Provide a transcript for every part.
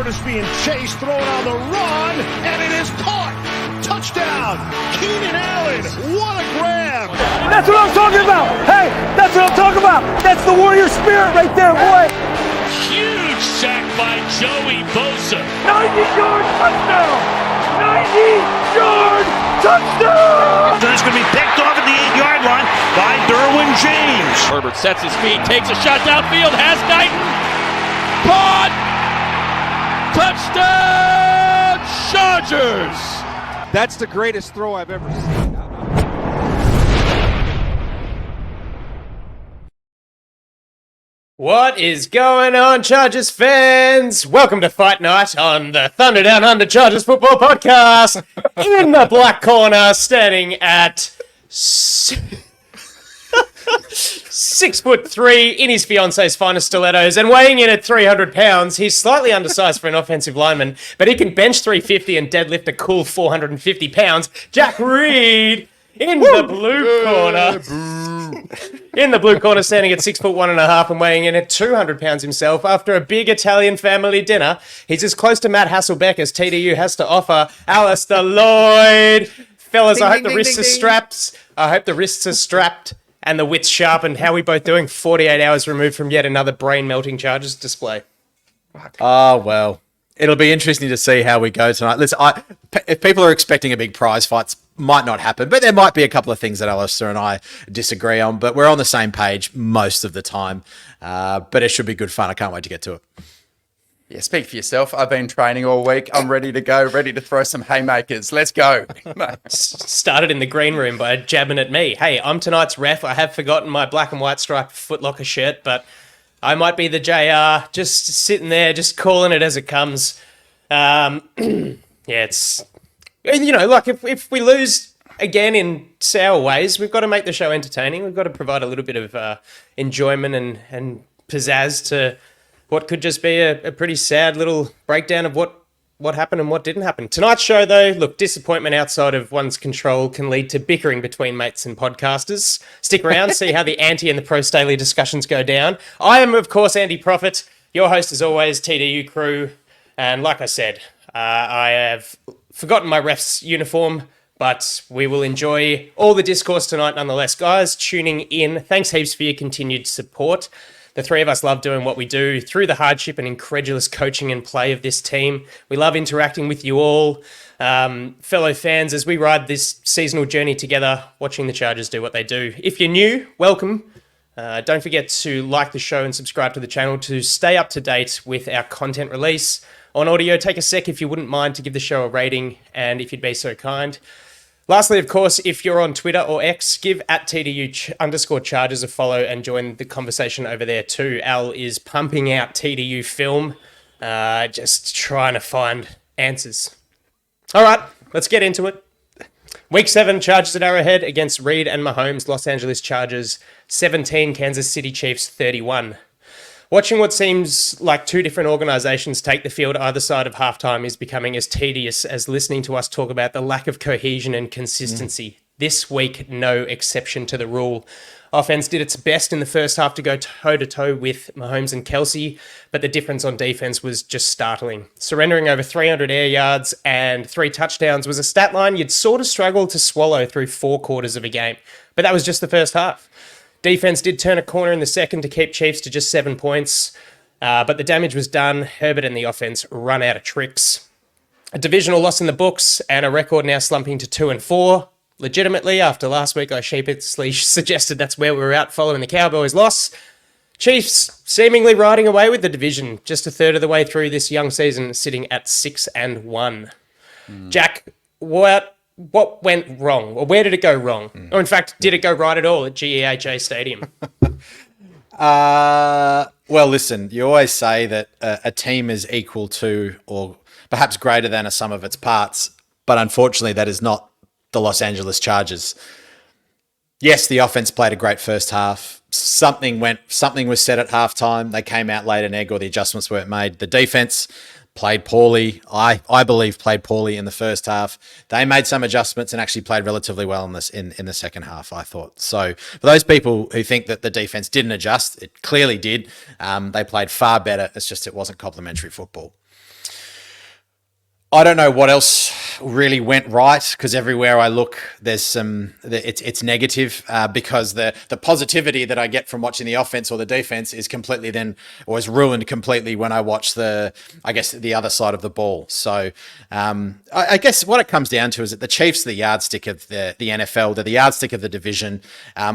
Herbert is being chased, thrown on the run, and it is caught. Touchdown, Keenan Allen. What a grab. That's what I'm talking about. Hey, that's what I'm talking about. That's the warrior spirit right there, boy. Huge sack by Joey Bosa. 90-yard touchdown. 90-yard touchdown. It's going to be picked off at the 8-yard line by Derwin James. Herbert sets his feet, takes a shot downfield, has Knighton. Caught! Touchdown, Chargers! That's the greatest throw I've ever seen. What is going on, Chargers fans? Welcome to Fight Night on the Thunder Down Under Chargers Football Podcast. In the black corner, standing at 6'3" in his fiance's finest stilettos and weighing in at 300 pounds. He's slightly undersized for an offensive lineman, but he can bench 350 and deadlift a cool 450 pounds. Jack Reed in the blue corner. In the blue corner, standing at 6'1.5" and weighing in at 200 pounds himself. After a big Italian family dinner, he's as close to Matt Hasselbeck as TDU has to offer. Alistair Lloyd. Fellas, I hope the wrists are strapped. I hope the wrists are strapped and the wits sharpened. How are we both doing 48 hours removed from yet another brain-melting Chargers display? Oh, well, it'll be interesting to see how we go tonight. Listen, if people are expecting a big prize fight, might not happen, but there might be a couple of things that Alistair and I disagree on, but we're on the same page most of the time. But it should be good fun. I can't wait to get to it. Yeah, speak for yourself. I've been training all week. I'm ready to go, ready to throw some haymakers. Let's go. Started in the green room by jabbing at me. Hey, I'm tonight's ref. I have forgotten my black and white striped Foot Locker shirt, but I might be the JR, just sitting there, just calling it as it comes. Yeah, it's, you know, like if we lose again in sour ways, we've got to make the show entertaining. We've got to provide a little bit of enjoyment and pizzazz to what could just be a pretty sad little breakdown of what happened and what didn't happen. Tonight's show, though, look, disappointment outside of one's control can lead to bickering between mates and podcasters. Stick around, see how the anti and the pro Staley discussions go down. I am, of course, Andy Prophet, your host as always, TDU crew. And like I said, I have forgotten my ref's uniform, but we will enjoy all the discourse tonight nonetheless. Guys, tuning in, thanks heaps for your continued support. The three of us love doing what we do through the hardship and incredulous coaching and play of this team. We love interacting with you all, fellow fans, as we ride this seasonal journey together, watching the Chargers do what they do. If you're new, welcome. Don't forget to like the show and subscribe to the channel to stay up to date with our content release. On audio, take a sec if you wouldn't mind to give the show a rating, and if you'd be so kind. Lastly, of course, if you're on Twitter or X, give @TDU_Chargers a follow and join the conversation over there too. Al is pumping out TDU film, just trying to find answers. All right, let's get into it. Week 7, Chargers at Arrowhead against Reed and Mahomes. Los Angeles Chargers 17, Kansas City Chiefs 31. Watching what seems like two different organisations take the field either side of halftime is becoming as tedious as listening to us talk about the lack of cohesion and consistency. This week, no exception to the rule. Offense did its best in the first half to go toe-to-toe with Mahomes and Kelce, but the difference on defense was just startling. Surrendering over 300 air yards and 3 touchdowns was a stat line you'd sort of struggle to swallow through 4 quarters of a game, but that was just the first half. Defense did turn a corner in the second to keep Chiefs to just 7 points, but the damage was done. Herbert and the offense run out of tricks. A divisional loss in the books and a record now slumping to 2-4. Legitimately, after last week, I sheepishly suggested that's where we were at following the Cowboys' loss. Chiefs seemingly riding away with the division, just a third of the way through this young season, sitting at 6-1. Jack, what went wrong? Or where did it go wrong? Or in fact, did it go right at all at GEHA Stadium? Well, listen, you always say that a team is equal to or perhaps greater than a sum of its parts, but unfortunately that is not the Los Angeles Chargers. Yes, the offense played a great first half. Something was said at halftime. They came out late and egg, or the adjustments weren't made. The defense played poorly. I believe played poorly in the first half. They made some adjustments and actually played relatively well in the second half, I thought. So for those people who think that the defense didn't adjust, it clearly did. They played far better. It's just it wasn't complimentary football. I don't know what else really went right, because everywhere I look, it's negative, because the positivity that I get from watching the offense or the defense is completely is ruined completely when I watch the other side of the ball. So I guess what it comes down to is that the Chiefs are the yardstick of the NFL. They're the yardstick of the division.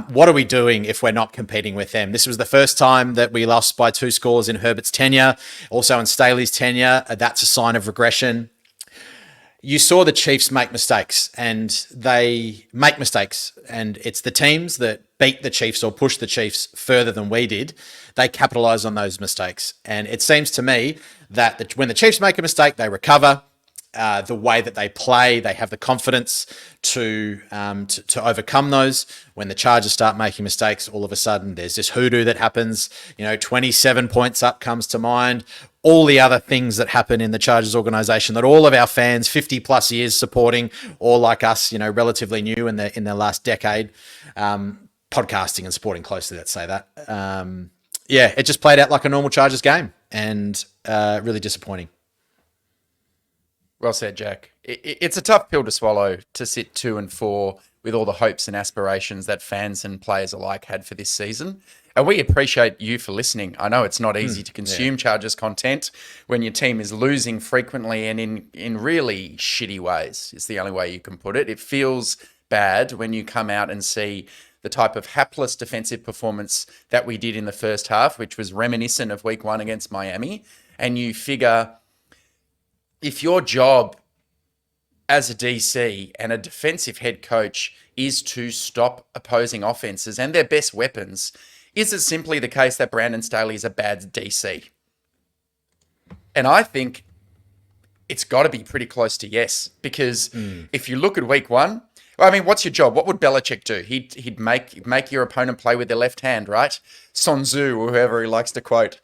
What are we doing if we're not competing with them? This was the first time that we lost by 2 scores in Herbert's tenure, also in Staley's tenure. That's a sign of regression. You saw the Chiefs make mistakes, and they make mistakes, and it's the teams that beat the Chiefs or push the Chiefs further than we did. They capitalize on those mistakes. And it seems to me that when the Chiefs make a mistake, they recover. The way that they play, they have the confidence to overcome those. When the Chargers start making mistakes, all of a sudden there's this hoodoo that happens. 27 points up comes to mind. All the other things that happen in the Chargers organization that all of our fans, 50 plus years supporting, or like us, relatively new in their last decade, podcasting and supporting closely, let's say that. It just played out like a normal Chargers game, and really disappointing. Well said, Jack. It's a tough pill to swallow to sit 2-4 with all the hopes and aspirations that fans and players alike had for this season. And we appreciate you for listening. I know it's not easy to consume Chargers content when your team is losing frequently and in really shitty ways, is the only way you can put it. It feels bad when you come out and see the type of hapless defensive performance that we did in the first half, which was reminiscent of week 1 against Miami. And you figure, if your job as a DC and a defensive head coach is to stop opposing offenses and their best weapons, is it simply the case that Brandon Staley is a bad DC? And I think it's got to be pretty close to yes, because if you look at week 1, what's your job? What would Belichick do? He'd make your opponent play with their left hand, right? Sun Tzu, or whoever he likes to quote.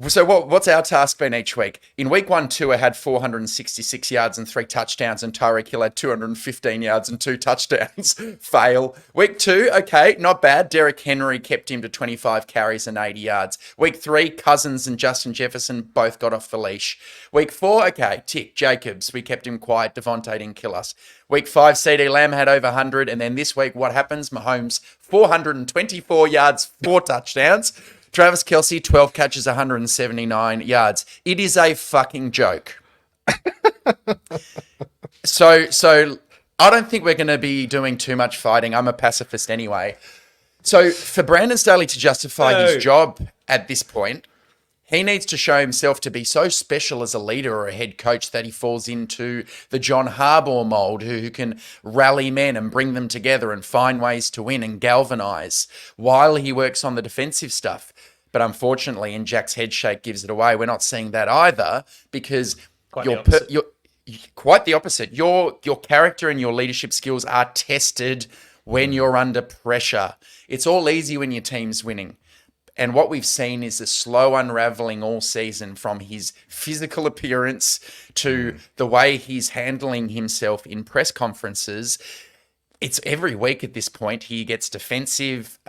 So what's our task been each week? In week 1, Tua had 466 yards and 3 touchdowns, and Tyreek Hill had 215 yards and 2 touchdowns. Fail. Week 2, okay, not bad. Derrick Henry kept him to 25 carries and 80 yards. Week 3, Cousins and Justin Jefferson both got off the leash. Week 4, okay, tick. Jacobs, we kept him quiet. Devontae didn't kill us. Week 5, CeeDee Lamb had over 100. And then this week, what happens? Mahomes, 424 yards, 4 touchdowns. Travis Kelce, 12 catches, 179 yards. It is a fucking joke. So I don't think we're going to be doing too much fighting. I'm a pacifist anyway. So for Brandon Staley to justify his job at this point, he needs to show himself to be so special as a leader or a head coach that he falls into the John Harbaugh mold, who can rally men and bring them together and find ways to win and galvanize while he works on the defensive stuff. But unfortunately, and Jack's head shake gives it away, we're not seeing that either, because you're quite the opposite. Your character and your leadership skills are tested when you're under pressure. It's all easy when your team's winning. And what we've seen is a slow unraveling all season, from his physical appearance to the way he's handling himself in press conferences. It's every week at this point. He gets defensive.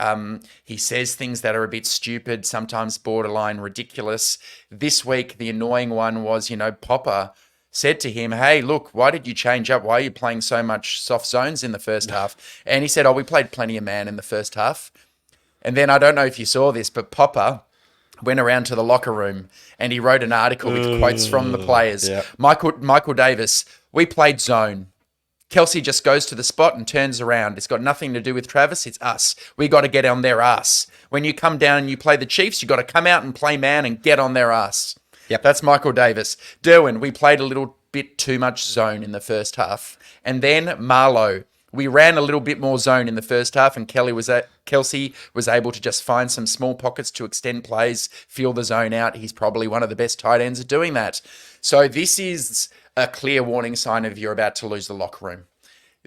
He says things that are a bit stupid, sometimes borderline ridiculous. This week, the annoying one was, Popper said to him, hey, look, why did you change up? Why are you playing so much soft zones in the first half? And he said, we played plenty of man in the first half. And then I don't know if you saw this, but Popper went around to the locker room and he wrote an article with quotes from the players. Yeah. Michael Davis, we played zone. Kelce just goes to the spot and turns around. It's got nothing to do with Travis. It's us. We got to get on their ass. When you come down and you play the Chiefs, you got to come out and play man and get on their ass. Yep. That's Michael Davis. Derwin, we played a little bit too much zone in the first half. And then Marlowe, we ran a little bit more zone in the first half, and Kelce was able to just find some small pockets to extend plays, feel the zone out. He's probably one of the best tight ends at doing that. So this is a clear warning sign of you're about to lose the locker room.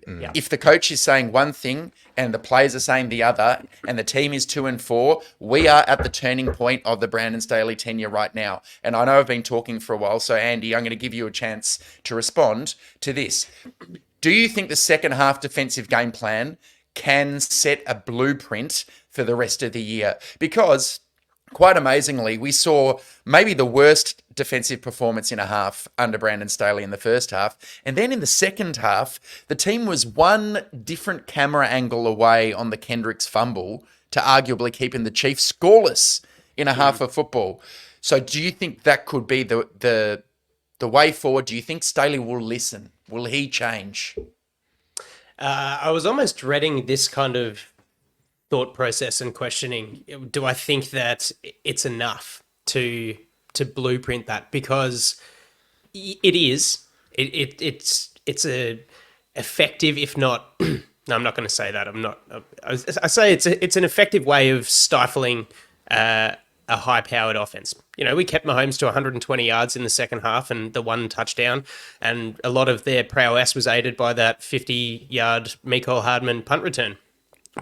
Yeah. If the coach is saying one thing and the players are saying the other, and the team is 2-4, we are at the turning point of the Brandon Staley tenure right now. And I know I've been talking for a while, so Andy, I'm going to give you a chance to respond to this. Do you think the second half defensive game plan can set a blueprint for the rest of the year? Because quite amazingly, we saw maybe the worst defensive performance in a half under Brandon Staley in the first half. And then in the second half, the team was one different camera angle away on the Kendricks fumble to arguably keeping the Chiefs scoreless in a half of football. So do you think that could be the way forward? Do you think Staley will listen? Will he change? I was almost dreading this kind of thought process and questioning. Do I think that it's enough to blueprint that? Because it is. It's a effective, if not. No, I'm not going to say that. I'm not. I say it's an effective way of stifling a high-powered offense. You know, we kept Mahomes to 120 yards in the second half and the one touchdown, and a lot of their prowess was aided by that 50-yard Mecole Hardman punt return,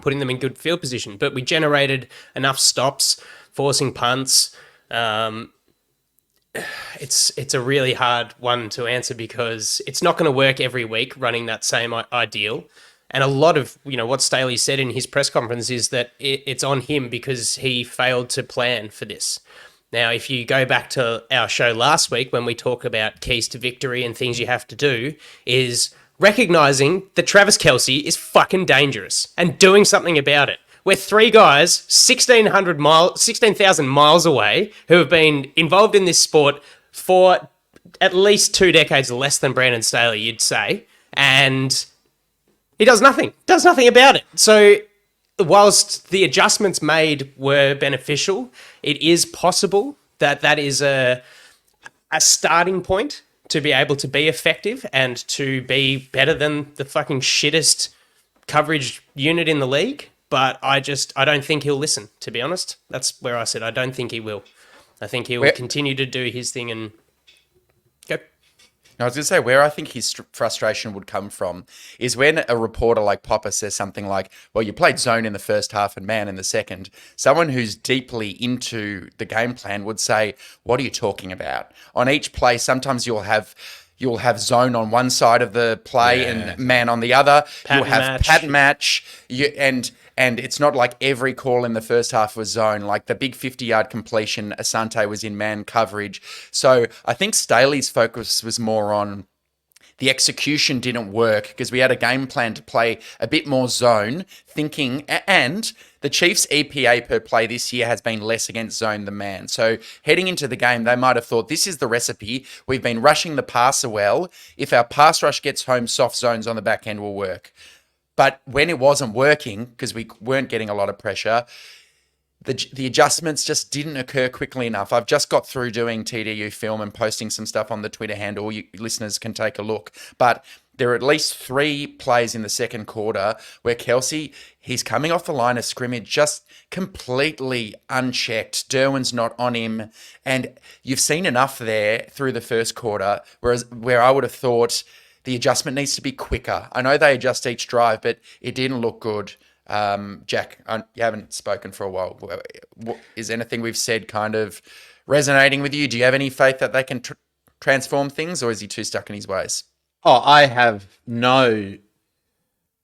putting them in good field position. But we generated enough stops, forcing punts. It's a really hard one to answer because it's not going to work every week running that same ideal. And a lot of, what Staley said in his press conference is that it's on him because he failed to plan for this. Now, if you go back to our show last week when we talk about keys to victory and things you have to do, is recognizing that Travis Kelce is fucking dangerous and doing something about it. We're three guys, 16,000 miles away, who have been involved in this sport for at least 2 decades less than Brandon Staley, you'd say. And he does nothing about it. So whilst the adjustments made were beneficial, it is possible that is a starting point to be able to be effective and to be better than the fucking shittest coverage unit in the league. But I don't think he'll listen, to be honest. That's where I said I don't think he will. I think he will continue to do his thing and go. I was going to say, where I think his frustration would come from is when a reporter like Popper says something like, well, you played zone in the first half and man in the second. Someone who's deeply into the game plan would say, what are you talking about? On each play, sometimes you'll have zone on one side of the play and man on the other. You'll have pattern match. And it's not like every call in the first half was zone. Like the big 50-yard completion, Asante was in man coverage. So I think Staley's focus was more on the execution didn't work because we had a game plan to play a bit more zone thinking, and the Chiefs' EPA per play this year has been less against zone than man. So heading into the game, they might have thought, this is the recipe. We've been rushing the passer well. If our pass rush gets home, soft zones on the back end will work. But when it wasn't working, because we weren't getting a lot of pressure, the adjustments just didn't occur quickly enough. I've just got through doing TDU film and posting some stuff on the Twitter handle. You listeners can take a look. But there are at least 3 plays in the second quarter where Kelce, he's coming off the line of scrimmage just completely unchecked. Derwin's not on him. And you've seen enough there through the first quarter, where I would have thought the adjustment needs to be quicker. I know they adjust each drive, but it didn't look good. Jack, you haven't spoken for a while. Is anything we've said kind of resonating with you? Do you have any faith that they can transform things, or is he too stuck in his ways? Oh, I have no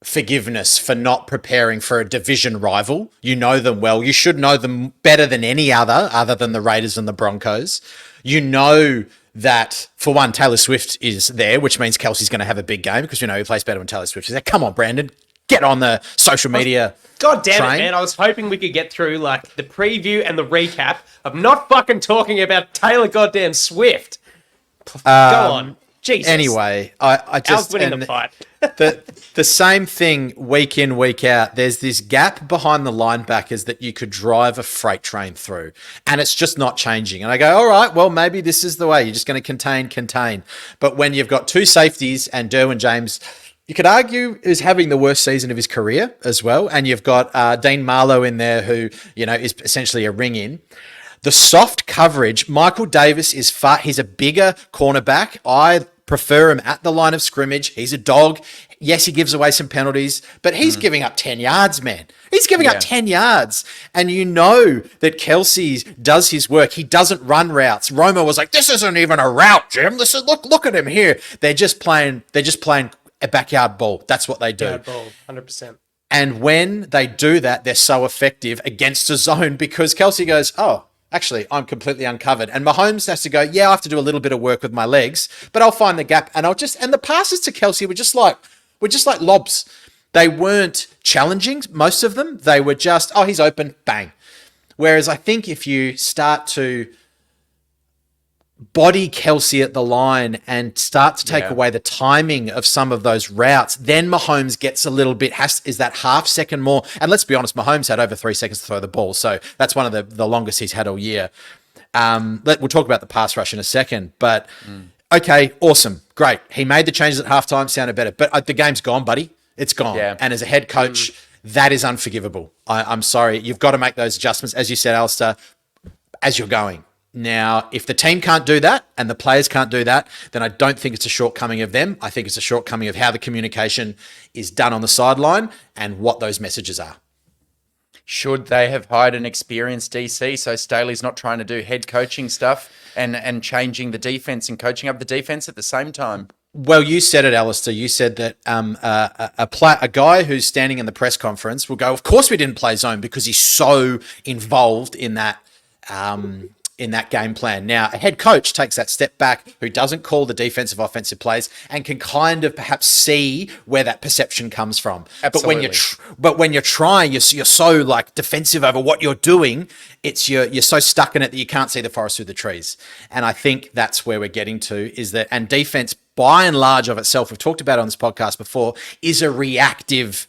forgiveness for not preparing for a division rival. You know them well. You should know them better than any other than the Raiders and the Broncos. You know that, for one, Taylor Swift is there, which means Kelce's going to have a big game because, he plays better when Taylor Swift is there. Come on, Brandon. Get on the social media. God damn train. it, man. I was hoping we could get through like the preview and the recap of not fucking talking about Taylor goddamn Swift. Go on. Jesus. Anyway, I just... Al's winning the fight. the same thing week in, week out. There's this gap behind the linebackers that you could drive a freight train through, and it's just not changing. And I go, all right, well, maybe this is the way. You're just going to contain. But when you've got 2 safeties and Derwin James, you could argue is having the worst season of his career as well, and you've got Dean Marlowe in there who, is essentially a ring-in. The soft coverage, Michael Davis he's a bigger cornerback. I prefer him at the line of scrimmage. He's a dog. Yes, he gives away some penalties, but he's giving up 10 yards, man. He's giving up 10 yards. And you know that Kelce does his work. He doesn't run routes. Romo was like, this isn't even a route, Jim. Look at him here. They're just playing a backyard ball. That's what they do. Backyard ball, 100%. And when they do that, they're so effective against a zone because Kelce goes, oh, actually, I'm completely uncovered. And Mahomes has to go, yeah, I have to do a little bit of work with my legs, but I'll find the gap and and the passes to Kelce were just like lobs. They weren't challenging, most of them. They were just, oh, he's open, bang. Whereas I think if you start to body Kelce at the line and start to take away the timing of some of those routes, then Mahomes gets a little bit, is that half second more. And let's be honest, Mahomes had over 3 seconds to throw the ball. So that's one of the longest he's had all year. We'll talk about the pass rush in a second, but okay, awesome. Great. He made the changes at halftime, sounded better, but the game's gone, buddy. It's gone. Yeah. And as a head coach, that is unforgivable. I'm sorry. You've got to make those adjustments, as you said, Alistair, as you're going. Now, if the team can't do that and the players can't do that, then I don't think it's a shortcoming of them. I think it's a shortcoming of how the communication is done on the sideline and what those messages are. Should they have hired an experienced DC so Staley's not trying to do head coaching stuff and changing the defense and coaching up the defense at the same time? Well, you said it, Alistair. You said that a guy who's standing in the press conference will go, of course we didn't play zone because he's so involved in that game plan. Now, a head coach takes that step back who doesn't call the defensive offensive plays and can kind of perhaps see where that perception comes from. Absolutely. But when you're trying, you're so like defensive over what you're doing. You're so stuck in it that you can't see the forest through the trees. And I think that's where we're getting to and defense by and large of itself, we've talked about it on this podcast before, is a reactive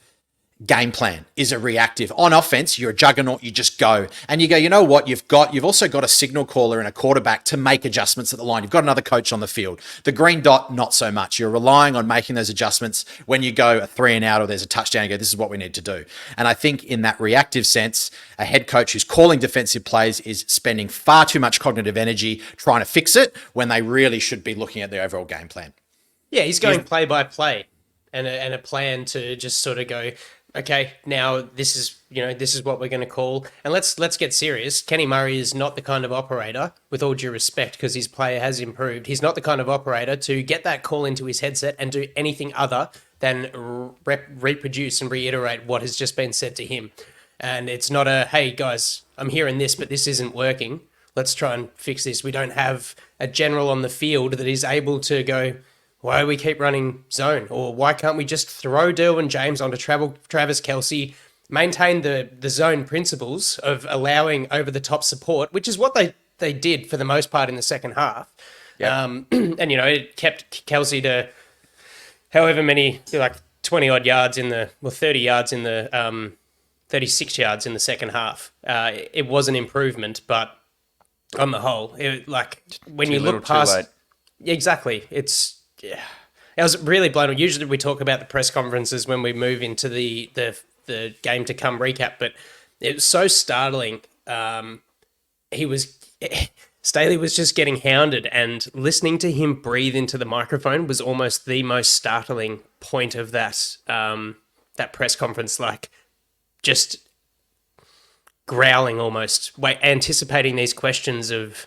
game plan, is a reactive. On offense, you're a juggernaut, you just go. And you go, you know what, you've also got a signal caller and a quarterback to make adjustments at the line. You've got another coach on the field. The green dot, not so much. You're relying on making those adjustments when you go a 3 and out or there's a touchdown, you go, this is what we need to do. And I think in that reactive sense, a head coach who's calling defensive plays is spending far too much cognitive energy trying to fix it when they really should be looking at the overall game plan. Yeah, he's going play by play and a plan to just sort of go, okay, now this is what we're going to call. And let's get serious. Kenny Murray is not the kind of operator, with all due respect, because his player has improved. He's not the kind of operator to get that call into his headset and do anything other than reproduce and reiterate what has just been said to him. And it's not hey guys, I'm hearing this, but this isn't working. Let's try and fix this. We don't have a general on the field that is able to go, why do we keep running zone? Or why can't we just throw Derwin James onto Travis Kelce, maintain the zone principles of allowing over-the-top support, which is what they did for the most part in the second half. Yep. And, it kept Kelce to however many, 20-odd yards 30 yards 36 yards in the second half. It was an improvement, but on the whole, when you look past... Exactly. I was really blown away. Usually we talk about the press conferences when we move into the game to come recap, but it was so startling. Staley was just getting hounded, and listening to him breathe into the microphone was almost the most startling point of that press conference. Just growling almost, anticipating these questions of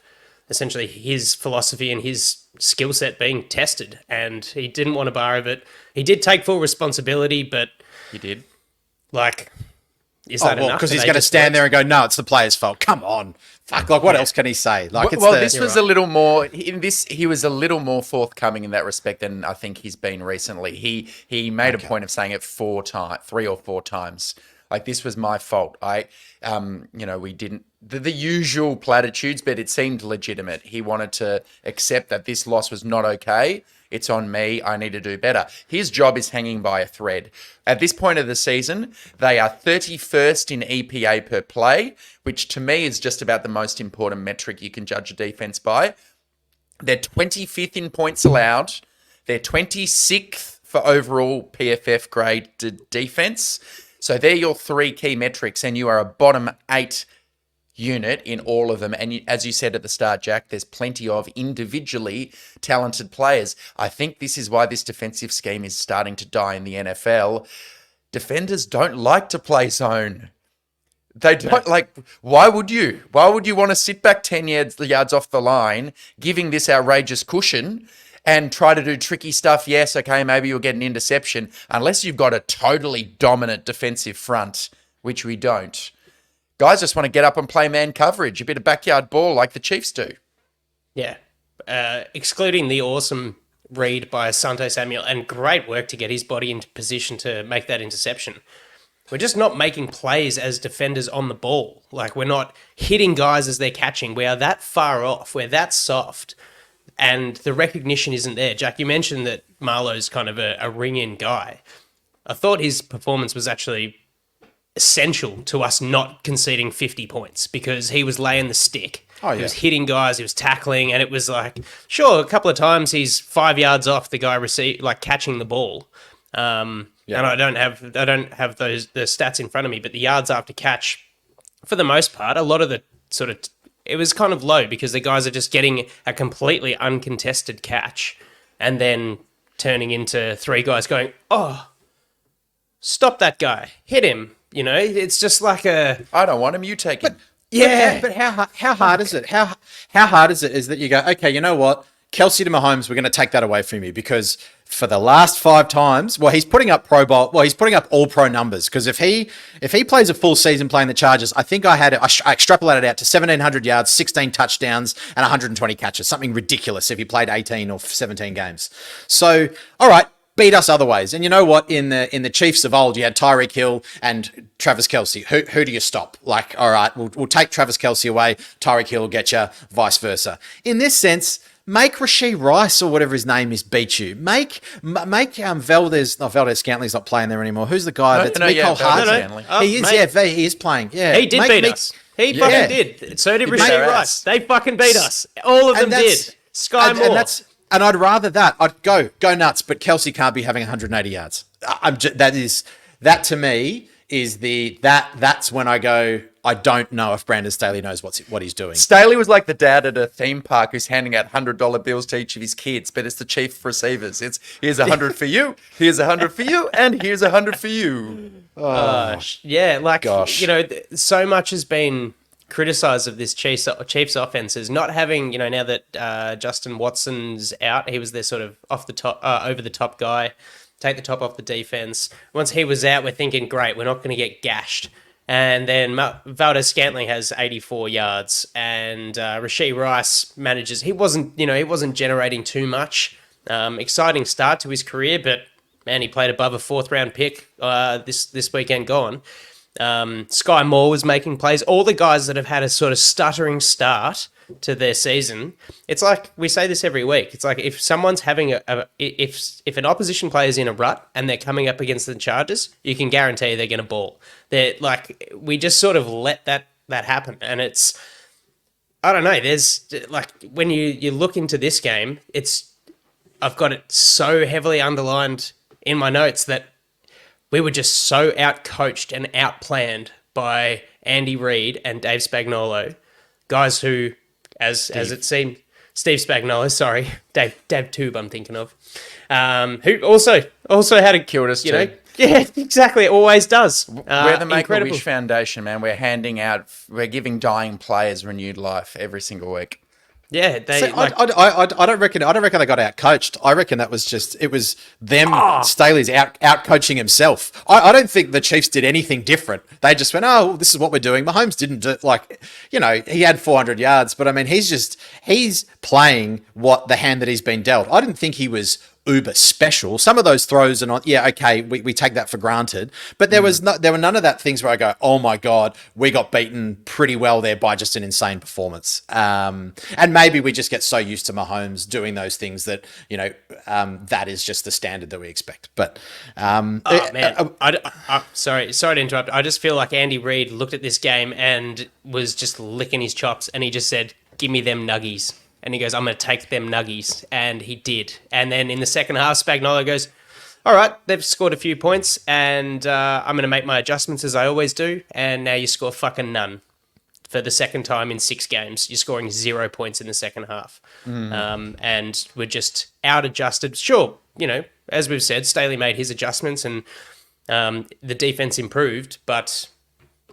essentially his philosophy and his skill set being tested, and he didn't want a bar of it. He did take full responsibility, but he did. Is that enough? Because he's going to stand there and go, "No, it's the player's fault." Come on, fuck! What else can he say? This was a little more. He was a little more forthcoming in that respect than I think he's been recently. He made a point of saying it 3 or 4 times. This was my fault. We didn't, the usual platitudes, but it seemed legitimate. He wanted to accept that this loss was not okay. It's on me. I need to do better. His job is hanging by a thread. At this point of the season, they are 31st in EPA per play, which to me is just about the most important metric you can judge a defense by. They're 25th in points allowed. They're 26th for overall PFF grade defense. So they're your 3 key metrics, and you are a bottom 8 unit in all of them. And as you said at the start, Jack, there's plenty of individually talented players. I think this is why this defensive scheme is starting to die in the NFL. Defenders don't like to play zone. They don't why would you? Why would you want to sit back 10 yards off the line, giving this outrageous cushion, and try to do tricky stuff? Yes, okay, maybe you'll get an interception, unless you've got a totally dominant defensive front, which we don't. Guys just want to get up and play man coverage, a bit of backyard ball like the Chiefs do. Yeah. Excluding the awesome read by Asante Samuel, and great work to get his body into position to make that interception. We're just not making plays as defenders on the ball. Like, we're not hitting guys as they're catching. We are that far off. We're that soft. And the recognition isn't there. Jack, you mentioned that Marlowe's kind of a ring-in guy. I thought his performance was actually essential to us not conceding 50 points because he was laying the stick. Oh, yeah. He was hitting guys, he was tackling, and it was like, sure, a couple of times he's 5 yards off the guy catching the ball. And I don't have the stats in front of me, but the yards after catch, for the most part, a lot of the sort of it was kind of low because the guys are just getting a completely uncontested catch and then turning into three guys going, oh, stop that guy, hit him. You know, it's just like a. I don't want him. You take him. Yeah, But how hard is it? How hard is it? Is that you go, okay, you know what? Kelce to Mahomes, we're going to take that away from you because for the last 5 times, well, he's putting up he's putting up all pro numbers because if he plays a full season playing the Chargers, I think I extrapolated out to 1,700 yards, 16 touchdowns, and 120 catches, something ridiculous if he played 18 or 17 games. So, all right, beat us other ways. And you know what? In the Chiefs of old, you had Tyreek Hill and Travis Kelce. Who do you stop? Like, all right, we'll take Travis Kelce away. Tyreek Hill will get you, vice versa. In this sense, make Rashee Rice or whatever his name is beat you. Make Valdez Scantley's not playing there anymore. Who's the guy that's Mecole Hardman? He is playing. Yeah, he did beat us. He fucking did. So did Rashee Rice. They fucking beat us. All of them did. Sky Moore. And I'd rather that. I'd go nuts, but Kelce can't be having 180 yards. That to me is that's when I go, I don't know if Brandon Staley knows what he's doing. Staley was like the dad at a theme park who's handing out $100 bills to each of his kids, but it's the chief receivers. It's here's 100 for you, here's 100 for you, and here's 100 for you. Yeah, like, gosh. you know, so much has been criticised of this Chiefs offenses not having, you know, now that Justin Watson's out, he was their sort of off the top, over the top guy, take the top off the defense. Once he was out, we're thinking, great, we're not going to get gashed. And then Valdez Scantling has 84 yards, and Rashee Rice manages. He wasn't generating too much. Exciting start to his career, but man, he played above a 4th round pick this weekend gone. Sky Moore was making plays. All the guys that have had a sort of stuttering start to their season, it's like we say this every week. It's like if someone's having if an opposition player's in a rut and they're coming up against the Chargers, you can guarantee they're going to ball. They're like, we just sort of let that happen, and it's, I don't know. There's like when you look into this game, I've got it so heavily underlined in my notes that we were just so out-coached and out-planned by Andy Reid and Dave Spagnuolo, guys who, as it seemed, Steve Spagnuolo, sorry, Dave Tube I'm thinking of, who also had a, Killed us you too. know, yeah, exactly, it always does. We're the incredible. Make-A-Wish Foundation, man. We're giving dying players renewed life every single week. Yeah, I don't reckon they got out coached. I reckon that was it was them. Staley's out coaching himself. I don't think the Chiefs did anything different. They just went, oh, this is what we're doing. Mahomes didn't do, like, you know, he had 400 yards, but I mean, he's playing the hand that he's been dealt. I didn't think he was uber special. Some of those throws are not, yeah, okay, we take that for granted. But there were none of that things where I go, oh my God, we got beaten pretty well there by just an insane performance. And maybe we just get so used to Mahomes doing those things that, you know, that is just the standard that we expect. But sorry to interrupt. I just feel like Andy Reid looked at this game and was just licking his chops, and he just said, give me them nuggies. And he goes, I'm going to take them nuggies. And he did. And then in the second half, Spagnuolo goes, all right, they've scored a few points, and I'm going to make my adjustments as I always do. And now you score fucking none. For the second time in 6 games, you're scoring 0 points in the second half. And we're just out-adjusted. Sure, you know, as we've said, Staley made his adjustments and the defense improved. But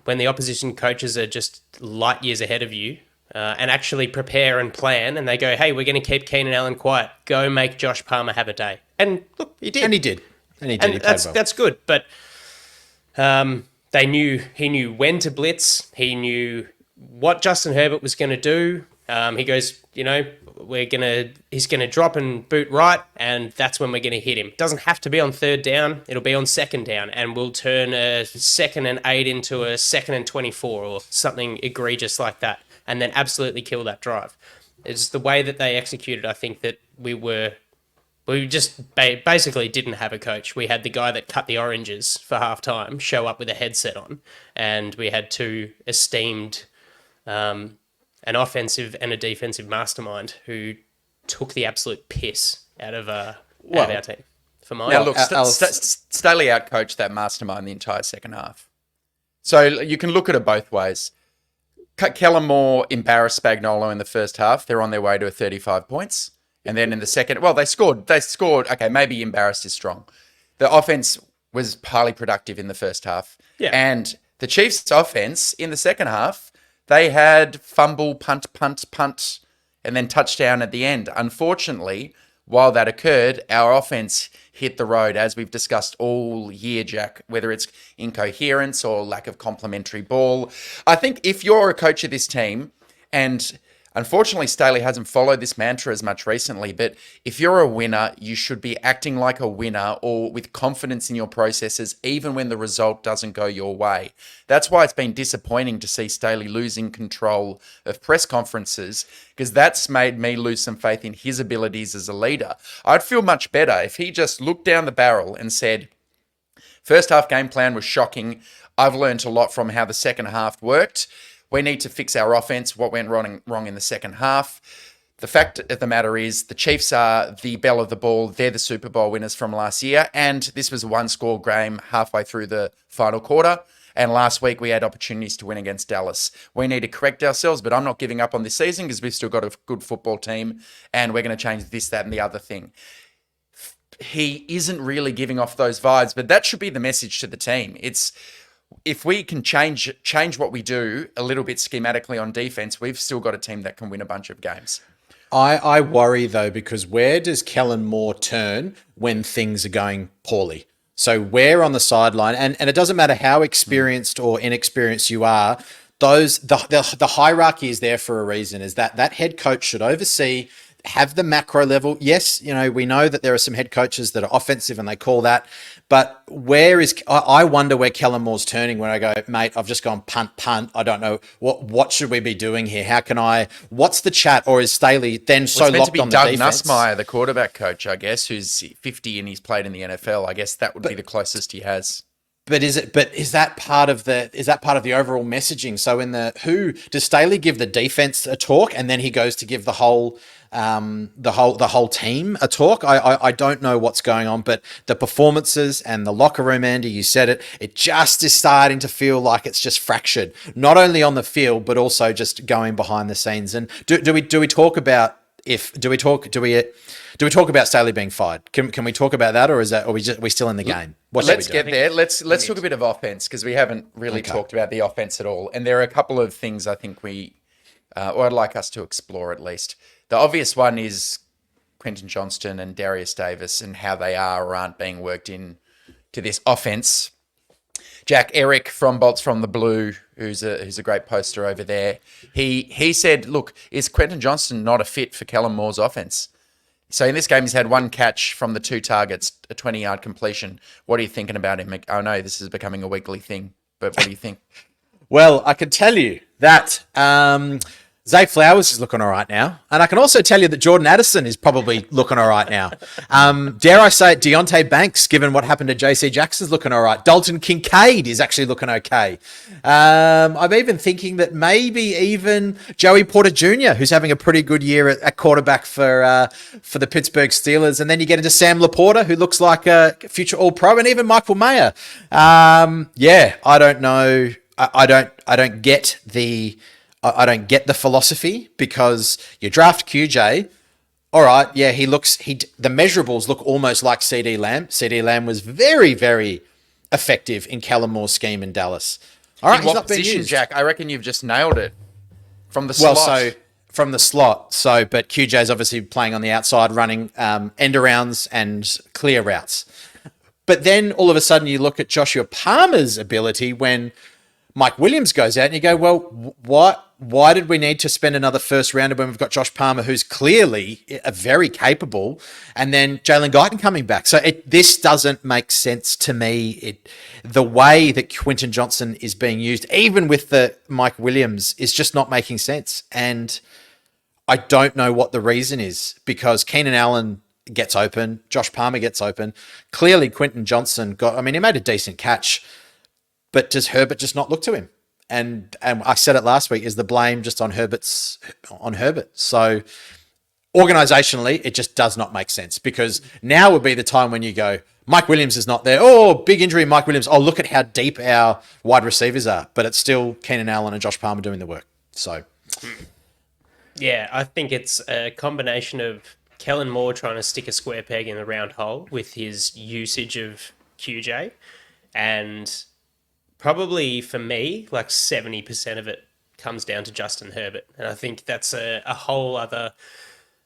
when the opposition coaches are just light years ahead of you, and actually prepare and plan, and they go, hey, we're going to keep Keenan Allen quiet. Go make Josh Palmer have a day. And look, he did. And he did. And that's good. But he knew when to blitz. He knew what Justin Herbert was going to do. He goes, he's going to drop and boot right, and that's when we're going to hit him. It doesn't have to be on third down. It'll be on second down, and we'll turn a 2nd and 8 into a 2nd and 24 or something egregious like that, and then absolutely kill that drive. It's the way that they executed. I think that we just basically didn't have a coach. We had the guy that cut the oranges for halftime show up with a headset on, and we had two esteemed, an offensive and a defensive mastermind who took the absolute piss out of our team. For mine, now look, Staley outcoached that mastermind the entire second half. So you can look at it both ways. Kellen Moore embarrassed Spagnuolo in the first half. They're on their way to 35 points. And then in the second, they scored. Okay, maybe embarrassed is strong. The offense was highly productive in the first half. Yeah. And the Chiefs' offense in the second half, they had fumble, punt, and then touchdown at the end. Unfortunately, while that occurred, our offense hit the road, as we've discussed all year, Jack, whether it's incoherence or lack of complementary ball. I think if you're a coach of this team, and unfortunately, Staley hasn't followed this mantra as much recently, but if you're a winner, you should be acting like a winner or with confidence in your processes, even when the result doesn't go your way. That's why it's been disappointing to see Staley losing control of press conferences, because that's made me lose some faith in his abilities as a leader. I'd feel much better if he just looked down the barrel and said, first half game plan was shocking. I've learned a lot from how the second half worked. We need to fix our offense, what went wrong in the second half. The fact of the matter is the Chiefs are the belle of the ball. They're the Super Bowl winners from last year. And this was a one-score game halfway through the final quarter. And last week we had opportunities to win against Dallas. We need to correct ourselves, but I'm not giving up on this season because we've still got a good football team and we're going to change this, that, and the other thing. He isn't really giving off those vibes, but that should be the message to the team. If we can change what we do a little bit schematically on defense, we've still got a team that can win a bunch of games. I worry, though, because where does Kellen Moore turn when things are going poorly? So where on the sideline, and it doesn't matter how experienced or inexperienced you are, the hierarchy is there for a reason, is that head coach should oversee, have the macro level. Yes, we know that there are some head coaches that are offensive and they call that, but I wonder where Kellen Moore's turning when I go, mate, I've just gone punt. I don't know what should we be doing here? What's the chat? Or is Staley then so locked on the defense? Doug Nussmeier, the quarterback coach, I guess, who's 50 and he's played in the NFL. I guess that would be the closest he has. But is that part of the overall messaging? So who does Staley give the defense a talk and then he goes to give the whole team a talk? I don't know what's going on, but the performances and the locker room, Andy, you said it just is starting to feel like it's just fractured, not only on the field but also just going behind the scenes. And do we talk about Staley being fired? Can we talk about that, or are we still in the game? Let's get there. Let's talk a bit of offense, because we haven't really talked about the offense at all. And there are a couple of things I think or I'd like us to explore at least. The obvious one is Quentin Johnston and Darius Davis and how they are or aren't being worked in to this offense. Jack Eric from Bolts from the Blue, who's a great poster over there, he said, look, is Quentin Johnston not a fit for Kellen Moore's offense? So in this game, he's had one catch from the 2 targets, a 20-yard completion. What are you thinking about him? I know this is becoming a weekly thing, but what do you think? Well, I can tell you that Zay Flowers is looking all right now. And I can also tell you that Jordan Addison is probably looking all right now. Dare I say it, Deontay Banks, given what happened to JC Jackson, is looking all right. Dalton Kincaid is actually looking okay. I'm even thinking that maybe even Joey Porter Jr., who's having a pretty good year at quarterback for the Pittsburgh Steelers. And then you get into Sam Laporta, who looks like a future All-Pro, and even Michael Mayer. I don't know. I don't get the philosophy, because you draft QJ. All right. Yeah. The measurables look almost like CD Lamb. CD Lamb was very, very effective in Kellen Moore's scheme in Dallas. All right. In what position, Jack? I reckon you've just nailed it. From the slot. From the slot. But QJ's obviously playing on the outside, running end arounds and clear routes. But then all of a sudden you look at Joshua Palmer's ability when Mike Williams goes out and you go, well, why did we need to spend another first rounder when we've got Josh Palmer, who's clearly a very capable, and then Jalen Guyton coming back? So this doesn't make sense to me. The way that Quinton Johnson is being used, even with the Mike Williams, is just not making sense. And I don't know what the reason is, because Keenan Allen gets open, Josh Palmer gets open. Clearly Quinton Johnson he made a decent catch, but does Herbert just not look to him? And I said it last week, is the blame just on Herbert? So organizationally, it just does not make sense, because now would be the time when you go, Mike Williams is not there. Oh, big injury, Mike Williams. Oh, look at how deep our wide receivers are. But it's still Keenan Allen and Josh Palmer doing the work. So, yeah, I think it's a combination of Kellen Moore trying to stick a square peg in the round hole with his usage of QJ, and probably for me, like 70% of it comes down to Justin Herbert. And I think that's a whole other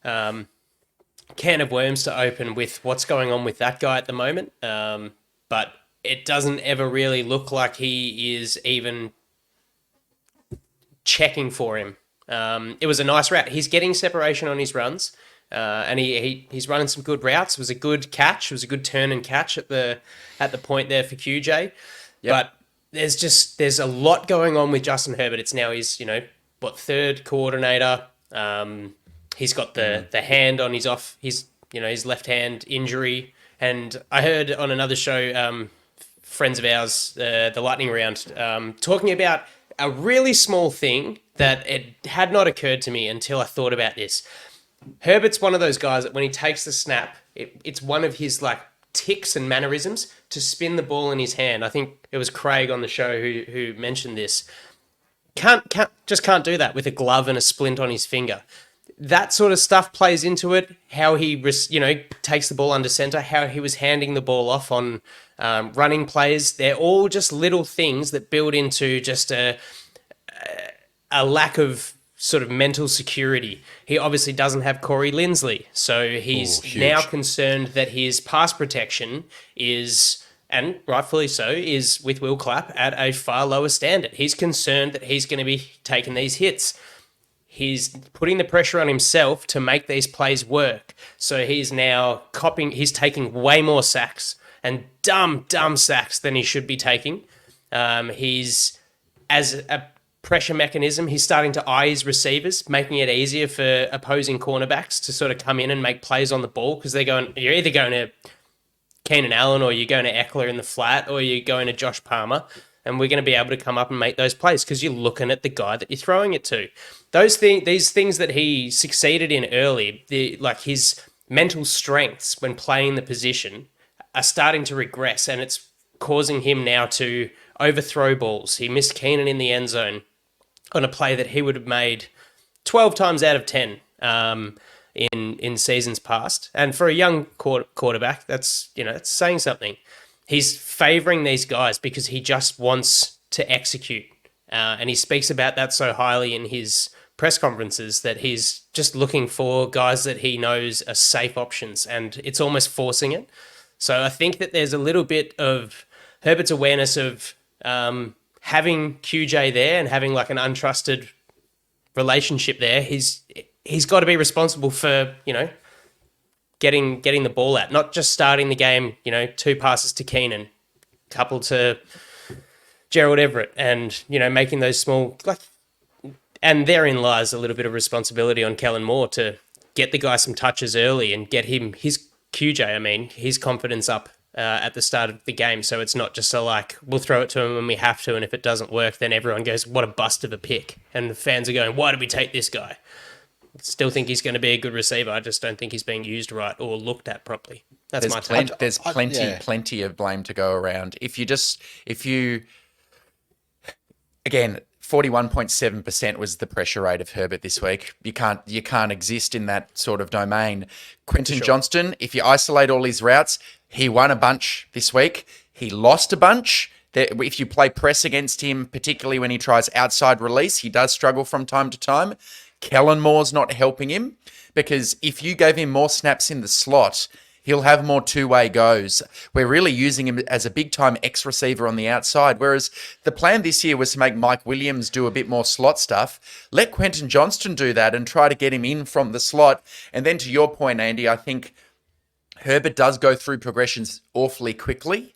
can of worms to open with what's going on with that guy at the moment. But it doesn't ever really look like he is even checking for him. It was a nice route. He's getting separation on his runs. And he's running some good routes. It was a good catch. It was a good turn and catch at the point there for QJ. Yep. But there's a lot going on with Justin Herbert. It's now his, third coordinator. He's got the hand on his left hand injury. And I heard on another show, friends of ours, the Lightning Round, talking about a really small thing that it had not occurred to me until I thought about this. Herbert's one of those guys that when he takes the snap, it's one of his ticks and mannerisms to spin the ball in his hand. I think it was Craig on the show who mentioned this. Can't do that with a glove and a splint on his finger. That sort of stuff plays into it. How he takes the ball under center, how he was handing the ball off on running plays. They're all just little things that build into just a lack of sort of mental security. He obviously doesn't have Corey Linsley, so he's now concerned that his pass protection is, and rightfully so, is with Will Clapp at a far lower standard. He's concerned that he's going to be taking these hits. He's putting the pressure on himself to make these plays work. So he's now he's taking way more sacks, and dumb sacks than he should be taking. He's, as a pressure mechanism, he's starting to eye his receivers, making it easier for opposing cornerbacks to sort of come in and make plays on the ball, because you're either going to Keenan Allen, or you're going to Eckler in the flat, or you're going to Josh Palmer, and we're going to be able to come up and make those plays because you're looking at the guy that you're throwing it to. These things that he succeeded in early, his mental strengths when playing the position, are starting to regress, and it's causing him now to overthrow balls. He missed Keenan in the end zone on a play that he would have made 12 times out of 10 in seasons past. And for a young quarterback, that's saying something. He's favouring these guys because he just wants to execute. And he speaks about that so highly in his press conferences, that he's just looking for guys that he knows are safe options, and it's almost forcing it. So I think that there's a little bit of Herbert's awareness of having QJ there and having an untrusted relationship there. He's got to be responsible for, getting the ball out, not just starting the game, 2 passes to Keenan, couple to Gerald Everett, and, making those small, and therein lies a little bit of responsibility on Kellen Moore to get the guy some touches early and get him, his confidence up at the start of the game. So it's not just we'll throw it to him when we have to, and if it doesn't work, then everyone goes, what a bust of a pick. And the fans are going, why did we take this guy? Still think he's going to be a good receiver. I just don't think he's being used right or looked at properly. That's my take. There's plenty of blame to go around. Again, 41.7% was the pressure rate of Herbert this week. You can't exist in that sort of domain. Quinton Johnston, if you isolate all his routes, he won a bunch this week. He lost a bunch. If you play press against him, particularly when he tries outside release, he does struggle from time to time. Kellen Moore's not helping him, because if you gave him more snaps in the slot, He'll have more two-way goes. We're really using him as a big-time X receiver on the outside, whereas the plan this year was to make Mike Williams do a bit more slot stuff. Let Quentin Johnston do that and try to get him in from the slot. And then to your point, Andy, I think Herbert does go through progressions awfully quickly.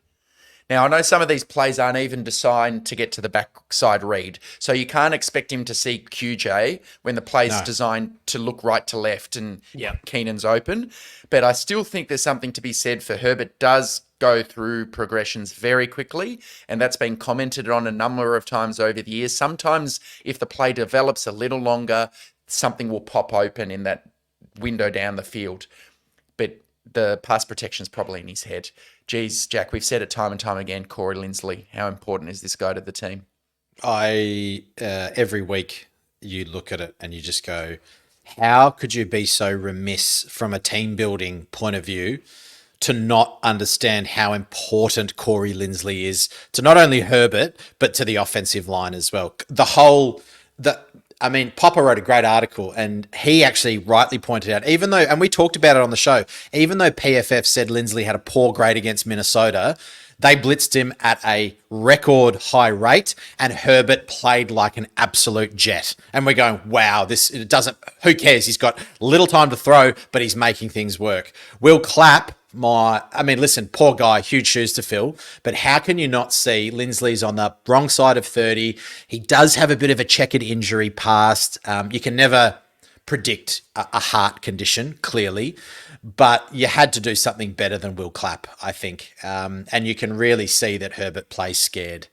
Now, I know some of these plays aren't even designed to get to the backside read, so you can't expect him to see QJ when the play's designed to look right to left and Keenan's open. But I still think there's something to be said for Herbert does go through progressions very quickly, and that's been commented on a number of times over the years. Sometimes if the play develops a little longer, something will pop open in that window down the field. But the pass protection's probably in his head. Geez, Jack, we've said it time and time again, Corey Linsley. How important is this guy to the team? Every week you look at it and you just go, how could you be so remiss from a team building point of view to not understand how important Corey Linsley is to not only Herbert, but to the offensive line as well. Popper wrote a great article and he actually rightly pointed out, even though, and we talked about it on the show, even though PFF said Linsley had a poor grade against Minnesota, they blitzed him at a record high rate and Herbert played like an absolute jet. And we're going, wow, who cares? He's got little time to throw, but he's making things work. Will Clapp, listen, poor guy, huge shoes to fill, but how can you not see Linsley's on the wrong side of 30? He does have a bit of a checkered injury past. You can never predict a heart condition, clearly, but you had to do something better than Will Clapp, I think. And you can really see that Herbert plays scared.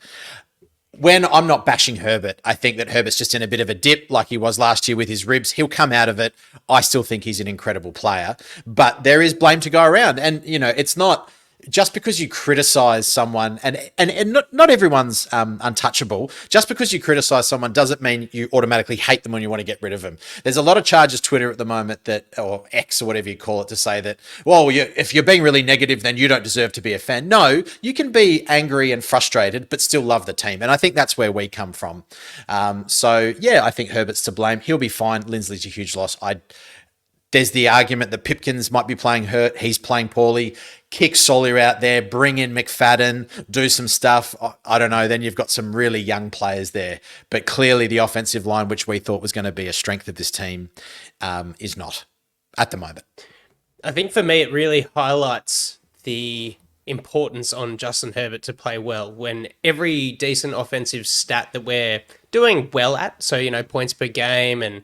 When I'm not bashing Herbert, I think that Herbert's just in a bit of a dip like he was last year with his ribs. He'll come out of it. I still think he's an incredible player, but there is blame to go around. And, it's not just because you criticize someone and not everyone's untouchable. Just because you criticize someone doesn't mean you automatically hate them when you want to get rid of them. There's a lot of charges Twitter at the moment or X or whatever you call it, to say that, well, if you're being really negative, then you don't deserve to be a fan. No, you can be angry and frustrated, but still love the team. And I think that's where we come from. I think Herbert's to blame. He'll be fine. Linsley's a huge loss. There's the argument that Pipkins might be playing hurt. He's playing poorly. Kick Sawyer out there. Bring in McFadden. Do some stuff. I don't know. Then you've got some really young players there. But clearly the offensive line, which we thought was going to be a strength of this team, is not at the moment. I think for me, it really highlights the importance on Justin Herbert to play well when every decent offensive stat that we're doing well at, so, points per game and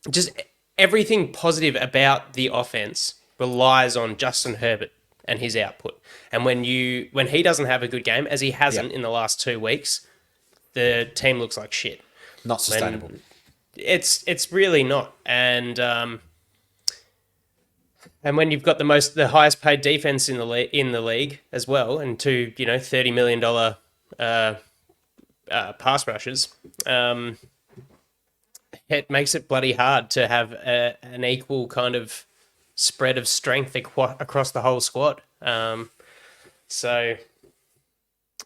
just everything positive about the offense relies on Justin Herbert and his output. And when he doesn't have a good game, as he hasn't in the last 2 weeks, the team looks like shit. Not sustainable. It's really not. And when you've got the highest paid defense in the league as well, and two $30 million pass rushes, it makes it bloody hard to have an equal kind of spread of strength across the whole squad. So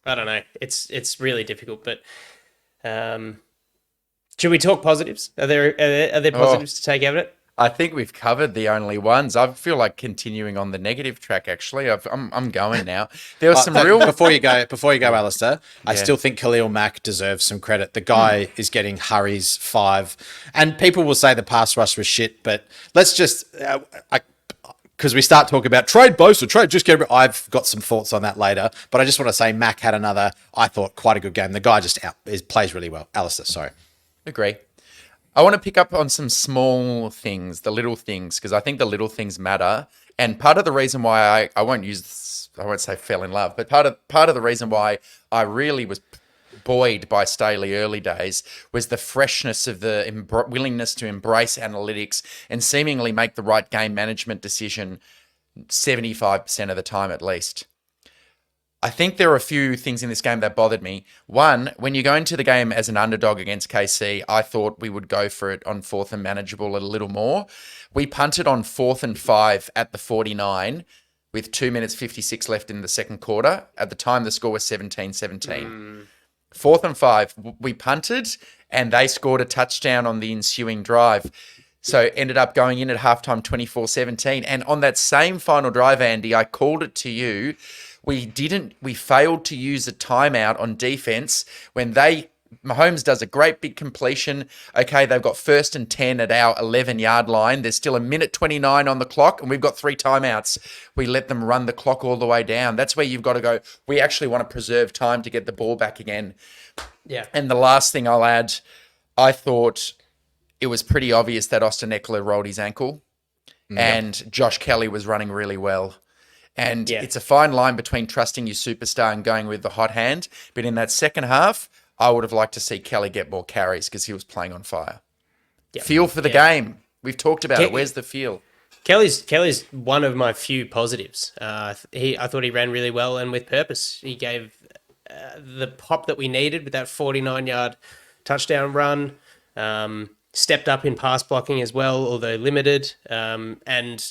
I don't know. It's really difficult. But should we talk positives? Are there positives to take out of it? I think we've covered the only ones. I feel like continuing on the negative track. Actually, I'm going now. There was some real before you go, Alistair. I still think Khalil Mack deserves some credit. The guy is getting hurries 5, and people will say the pass rush was shit. But let's just because we start talking about trade Bosa, trade just get. I've got some thoughts on that later, but I just want to say Mack had another, I thought, quite a good game. The guy just plays really well. Alistair, sorry. Agree. I want to pick up on some small things, the little things, because I think the little things matter. And part of the reason why I won't say fell in love, but part of the reason why I really was buoyed by Staley early days was the freshness of the willingness to embrace analytics and seemingly make the right game management decision 75% of the time at least. I think there are a few things in this game that bothered me. One, when you go into the game as an underdog against KC, I thought we would go for it on 4th and manageable a little more. We punted on 4th and 5 at the 49 with 2 minutes 56 left in the second quarter. At the time, the score was 17-17. 4th and 5, we punted and they scored a touchdown on the ensuing drive. So ended up going in at halftime 24-17. And on that same final drive, Andy, I called it to you. We failed to use a timeout on defense when Mahomes does a great big completion. Okay, they've got 1st and 10 at our 11-yard line. There's still 1:29 on the clock, and we've got 3 timeouts. We let them run the clock all the way down. That's where you've got to go. We actually want to preserve time to get the ball back again. Yeah. And the last thing I'll add, I thought it was pretty obvious that Austin Eckler rolled his ankle, and Josh Kelly was running really well. And it's a fine line between trusting your superstar and going with the hot hand. But in that second half, I would have liked to see Kelly get more carries because he was playing on fire. Yep. Feel for the game. We've talked about it. Where's the feel? Kelly's one of my few positives. I thought he ran really well and with purpose. He gave the pop that we needed with that 49-yard touchdown run. Stepped up in pass blocking as well, although limited. And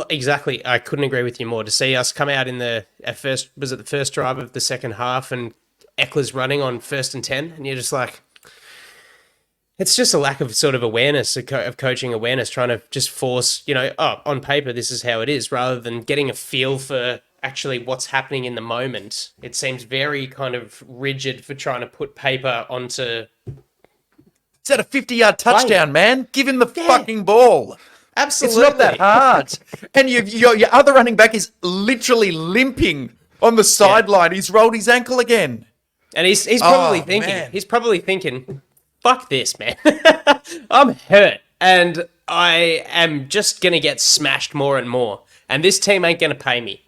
exactly, I couldn't agree with you more. To see us come out in the first drive of the second half and Eckler's running on 1st and 10, and you're just like, it's just a lack of sort of awareness, of coaching awareness, trying to just force, on paper, this is how it is, rather than getting a feel for actually what's happening in the moment. It seems very kind of rigid for trying to put paper onto... Is that a 50-yard touchdown, man? Give him the fucking ball. Absolutely. It's not that hard. And your other running back is literally limping on the sideline. He's rolled his ankle again. And he's probably thinking, fuck this, man. I'm hurt. And I am just going to get smashed more and more. And this team ain't going to pay me.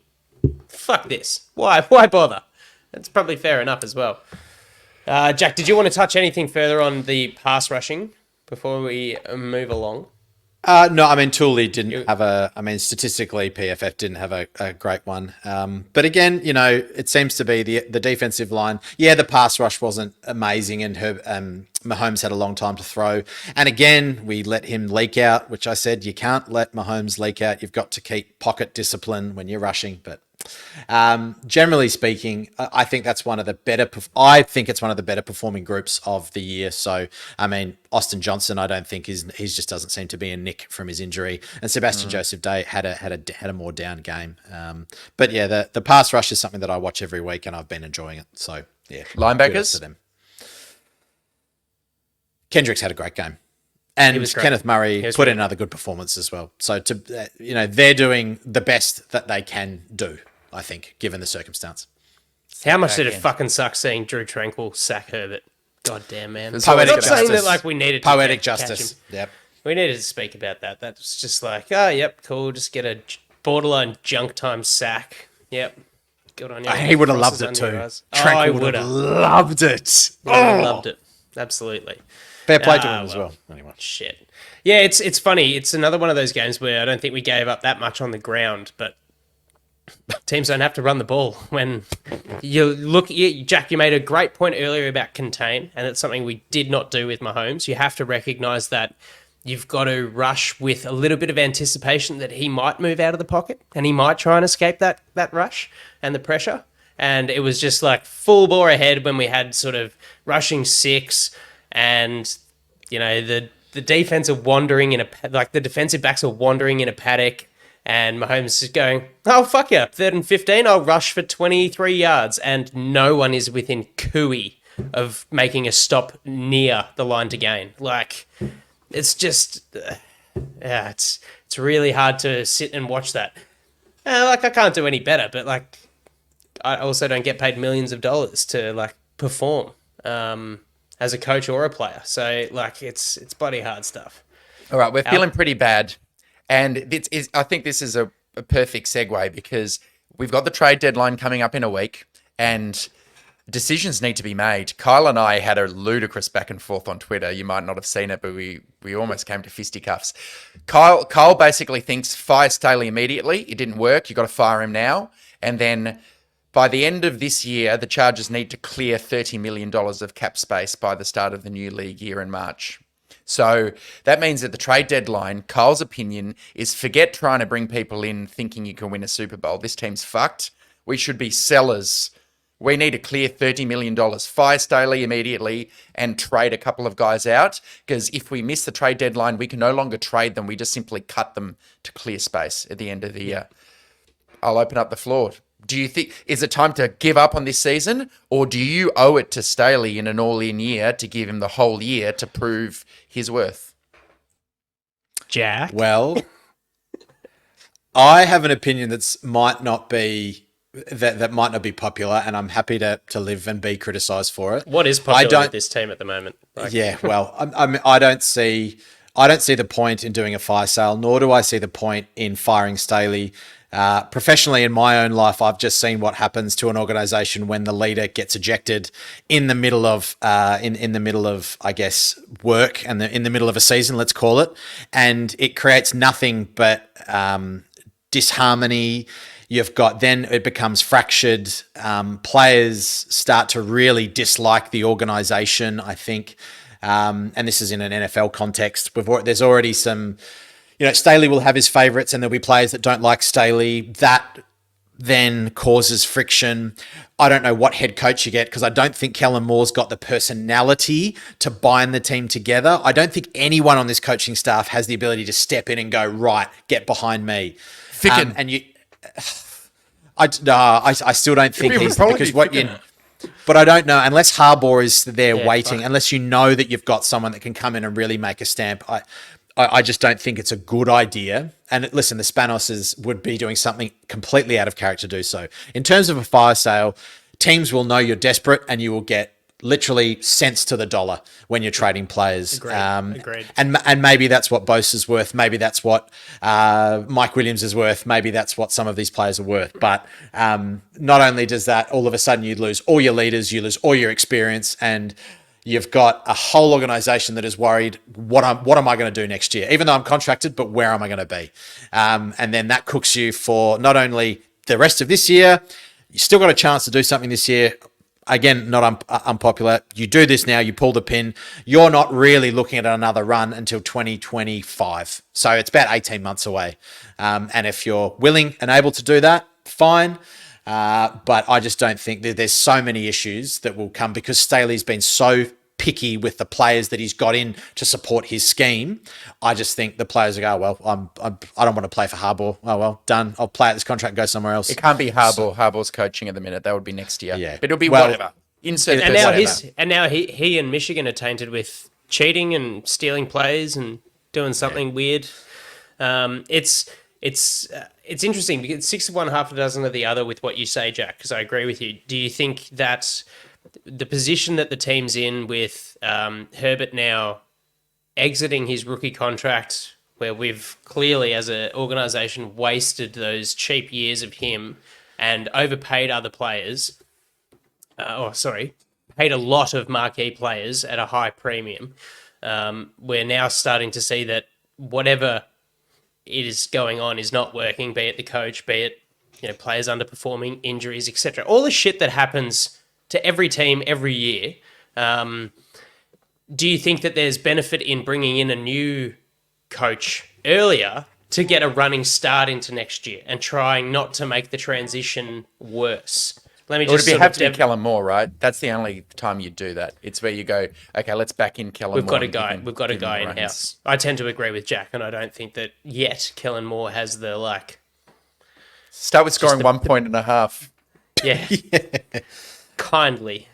Fuck this. Why bother? That's probably fair enough as well. Jack, did you want to touch anything further on the pass rushing before we move along? No, I mean, Tooley didn't have statistically, PFF didn't have a great one. But again, it seems to be the defensive line. Yeah, the pass rush wasn't amazing, and Mahomes had a long time to throw. And again, we let him leak out, which I said, you can't let Mahomes leak out. You've got to keep pocket discipline when you're rushing. But generally speaking, I think that's one of the better. I think it's one of the better performing groups of the year. So, I mean, Austin Johnson, I don't think he just doesn't seem to be a nick from his injury, and Sebastian Joseph Day had a more down game. But yeah, the pass rush is something that I watch every week, and I've been enjoying it. So yeah, linebackers to them. Kendrick's had a great game. And Kenneth Murray put in another good performance as well. So they're doing the best that they can do, I think, given the circumstance. How much did it fucking suck seeing Drew Tranquil sack Herbert? God damn, man. Poetic justice. Saying that like we needed to poetic justice. Yep. We needed to speak about that. That's just like, oh, yep, cool. Just get a borderline junk time sack. Yep. Good on you. He would have loved it too. Tranquil would have loved it. Loved it. Absolutely. Fair play to him as well. Anyway. Shit. Yeah, it's funny. It's another one of those games where I don't think we gave up that much on the ground, but teams don't have to run the ball. When you look, Jack, you made a great point earlier about contain, and it's something we did not do with Mahomes. You have to recognise that you've got to rush with a little bit of anticipation that he might move out of the pocket and he might try and escape that rush and the pressure. And it was just like full bore ahead when we had sort of rushing 6. And, the defense are wandering the defensive backs are wandering in a paddock, and Mahomes is going, oh, fuck yeah, 3rd and 15, I'll rush for 23 yards. And no one is within cooey of making a stop near the line to gain. Like, it's just, it's really hard to sit and watch that. I can't do any better, but I also don't get paid millions of dollars to perform. As a coach or a player. So, it's bloody hard stuff. All right, we're feeling pretty bad. And I think this is a perfect segue because we've got the trade deadline coming up in a week and decisions need to be made. Kyle and I had a ludicrous back and forth on Twitter. You might not have seen it, but we almost came to fisticuffs. Kyle basically thinks fire Staley immediately. It didn't work. You got to fire him now. And then by the end of this year, the Chargers need to clear $30 million of cap space by the start of the new league year in March. So that means that the trade deadline, Kyle's opinion, is forget trying to bring people in thinking you can win a Super Bowl. This team's fucked. We should be sellers We need to clear $30 million, fire Staley immediately and trade a couple of guys out. Because if we miss the trade deadline, we can no longer trade them. We just simply cut them to clear space at the end of the year. I'll open up the floor. Do you think, is it time to give up on this season? Or do you owe it to Staley in an all-in year to give him the whole year to prove his worth? Jack? Well, I have an opinion that might not be popular, and I'm happy to live and be criticised for it. What is popular with this team at the moment? Yeah, well, I don't see the point in doing a fire sale, nor do I see the point in firing Staley. Professionally, in my own life, I've just seen what happens to an organisation when the leader gets ejected in the middle of, in the middle of, I guess, work and in the middle of a season, let's call it, and it creates nothing but disharmony. Then it becomes fractured. Players start to really dislike the organisation, I think, and this is in an NFL context. There's already some. Staley will have his favourites and there'll be players that don't like Staley. That then causes friction. I don't know what head coach you get because I don't think Kellen Moore's got the personality to bind the team together. I don't think anyone on this coaching staff has the ability to step in and go, right, get behind me. Ficken. I still don't think he's because what you. But I don't know, unless Harbaugh is there waiting, unless you know that you've got someone that can come in and really make a stamp. I just don't think it's a good idea. And listen, the Spanoses would be doing something completely out of character to do so. In terms of a fire sale, teams will know you're desperate and you will get literally cents to the dollar when you're trading players. Agreed. And maybe that's what Bose is worth. Maybe that's what Mike Williams is worth. Maybe that's what some of these players are worth. But not only does that, all of a sudden you lose all your leaders, you lose all your experience, and you've got a whole organisation that is worried, what am I going to do next year? Even though I'm contracted, but where am I going to be? And then that cooks you for not only the rest of this year, you still got a chance to do something this year. Again, not unpopular. You do this now, you pull the pin. You're not really looking at another run until 2025. So it's about 18 months away. And if you're willing and able to do that, fine. But I just don't think that there's so many issues that will come because Staley's been so picky with the players that he's got in to support his scheme. I just think the players will go, well, I don't want to play for Harbaugh. Oh, well, done. I'll play out this contract and go somewhere else. It can't be Harbaugh. Harbaugh's coaching at the minute. That would be next year. Yeah. But it'll be whatever. Insert and now he and Michigan are tainted with cheating and stealing plays and doing something weird. It's interesting because 6 of one, half a dozen of the other with what you say, Jack, because I agree with you. Do you think that the position that the team's in with Herbert now exiting his rookie contract, where we've clearly as an organisation wasted those cheap years of him and overpaid other players, paid a lot of marquee players at a high premium, we're now starting to see that whatever it is going on is not working, be it the coach, be it players underperforming, injuries, etc. All the shit that happens to every team every year. Do you think that there's benefit in bringing in a new coach earlier to get a running start into next year and trying not to make the transition worse? Let me just have to be Kellen Moore, right? That's the only time you do that. It's where you go, okay, let's back in Kellen Moore. We've got a guy in house. I tend to agree with Jack, and I don't think that yet Kellen Moore has the Start with scoring 1.5 points. Yeah. Kindly.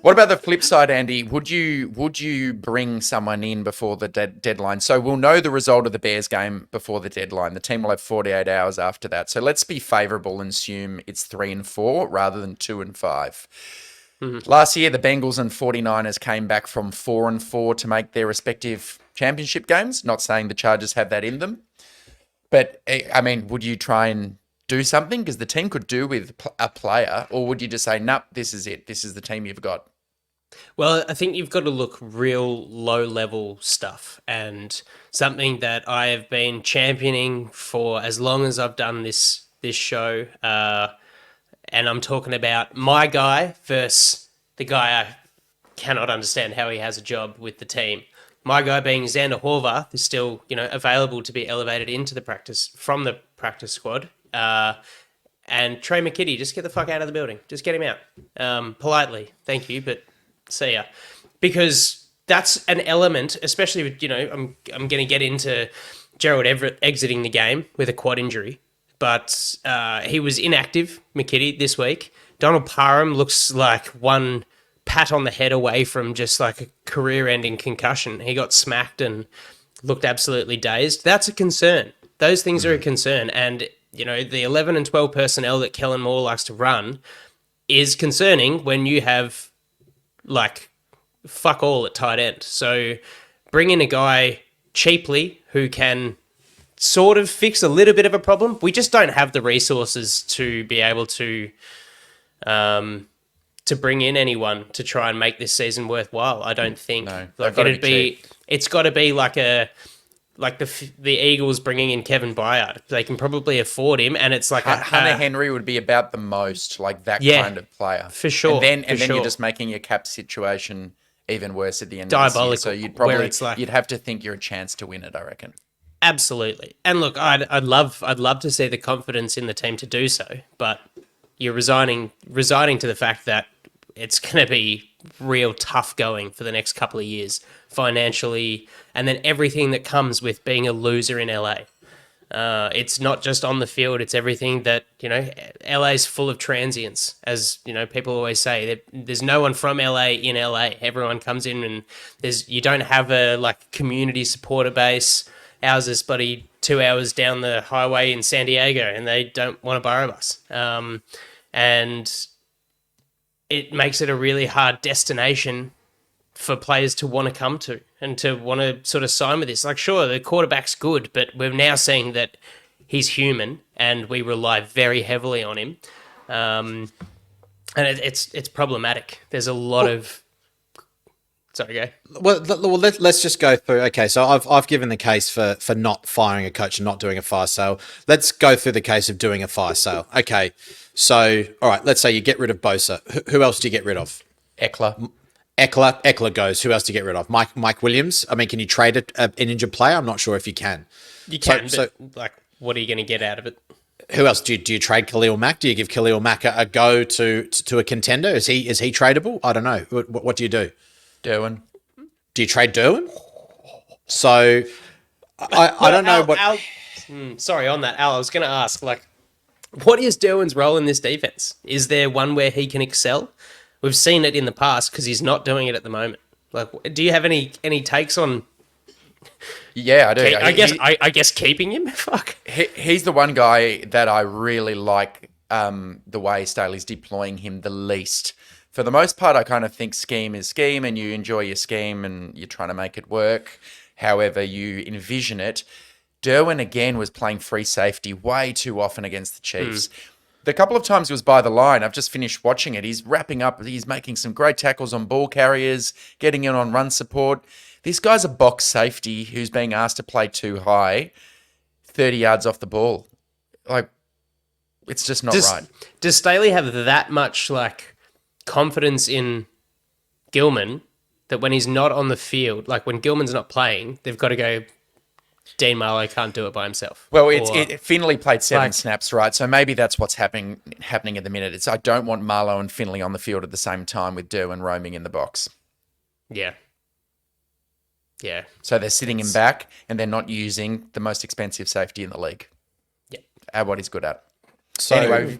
What about the flip side, Andy? Would you bring someone in before the deadline? So we'll know the result of the Bears game before the deadline. The team will have 48 hours after that. So let's be favourable and assume it's 3-4 rather than 2-5. Mm-hmm. Last year, the Bengals and 49ers came back from 4-4 to make their respective championship games. Not saying the Chargers have that in them. But, I mean, would you try and do something? Because the team could do with a player, or would you just say, nope, this is it. This is the team you've got? Well, I think you've got to look real low-level stuff, and something that I have been championing for as long as I've done this show, and I'm talking about my guy versus the guy I cannot understand how he has a job with the team. My guy being Xander Horvath is still, available to be elevated into the practice from the practice squad. And Trey McKitty, just get the fuck out of the building. Just get him out. Politely. Thank you, but see ya. Because that's an element, especially with, I'm going to get into Gerald Everett exiting the game with a quad injury. But he was inactive, McKitty, this week. Donald Parham looks like one pat on the head away from just like a career-ending concussion. He got smacked and looked absolutely dazed. That's a concern. Those things are a concern. And, the 11 and 12 personnel that Kellen Moore likes to run is concerning when you have, fuck all at tight end. So bring in a guy cheaply who can sort of fix a little bit of a problem. We just don't have the resources to be able to bring in anyone to try and make this season worthwhile. I don't think. No, it's got to be like the Eagles bringing in Kevin Byard. They can probably afford him, and it's like Hunter Henry would be about the most like that kind of player for sure. And then you're just making your cap situation even worse at the end of the year. So you'd have to think you're a chance to win it, I reckon. Absolutely. And look, I'd love to see the confidence in the team to do so, but you're resigning to the fact that it's going to be real tough going for the next couple of years financially, and then everything that comes with being a loser in LA. It's not just on the field, it's everything that, LA's full of transients, as, people always say. There's no one from LA in LA. Everyone comes in and you don't have a community supporter base. Ours is bloody 2 hours down the highway in San Diego, and they don't want to borrow us. And it makes it a really hard destination for players to want to come to and to want to sort of sign with this. Sure, the quarterback's good, but we're now seeing that he's human, and we rely very heavily on him. And it's problematic. There's a lot of... Sorry, go. Well, let's just go through. Okay, so I've given the case for not firing a coach and not doing a fire sale. Let's go through the case of doing a fire sale. Okay, so all right, let's say you get rid of Bosa. Who else do you get rid of? Eckler goes. Who else do you get rid of? Mike Williams. I mean, can you trade an injured player? I'm not sure if you can. You can, but what are you going to get out of it? Who else do you trade? Khalil Mack? Do you give Khalil Mack a go to a contender? Is he tradable? I don't know. What do you do? Derwin. Do you trade Derwin? So I don't know sorry, on that, Al, I was going to ask, what is Derwin's role in this defense? Is there one where he can excel? We've seen it in the past because he's not doing it at the moment. Do you have any takes on? Yeah, I do. I guess keeping him. Fuck. He's the one guy that I really like. The way Staley's deploying him the least. For the most part, I kind of think scheme is scheme, and you enjoy your scheme and you're trying to make it work however you envision it. Derwin, again, was playing free safety way too often against the Chiefs. The couple of times he was by the line, I've just finished watching it. He's wrapping up. He's making some great tackles on ball carriers, getting in on run support. This guy's a box safety who's being asked to play too high, 30 yards off the ball. It's just not right. Does Staley have that much, confidence in Gilman that when he's not on the field, when Gilman's not playing, they've got to go, Dean Marlowe can't do it by himself? Well, Finley played 7 snaps, right? So maybe that's what's happening at the minute. I don't want Marlowe and Finley on the field at the same time with Derwin roaming in the box. Yeah. Yeah. So they're sitting him back, and they're not using the most expensive safety in the league. Yeah. At what he's good at. So anyway,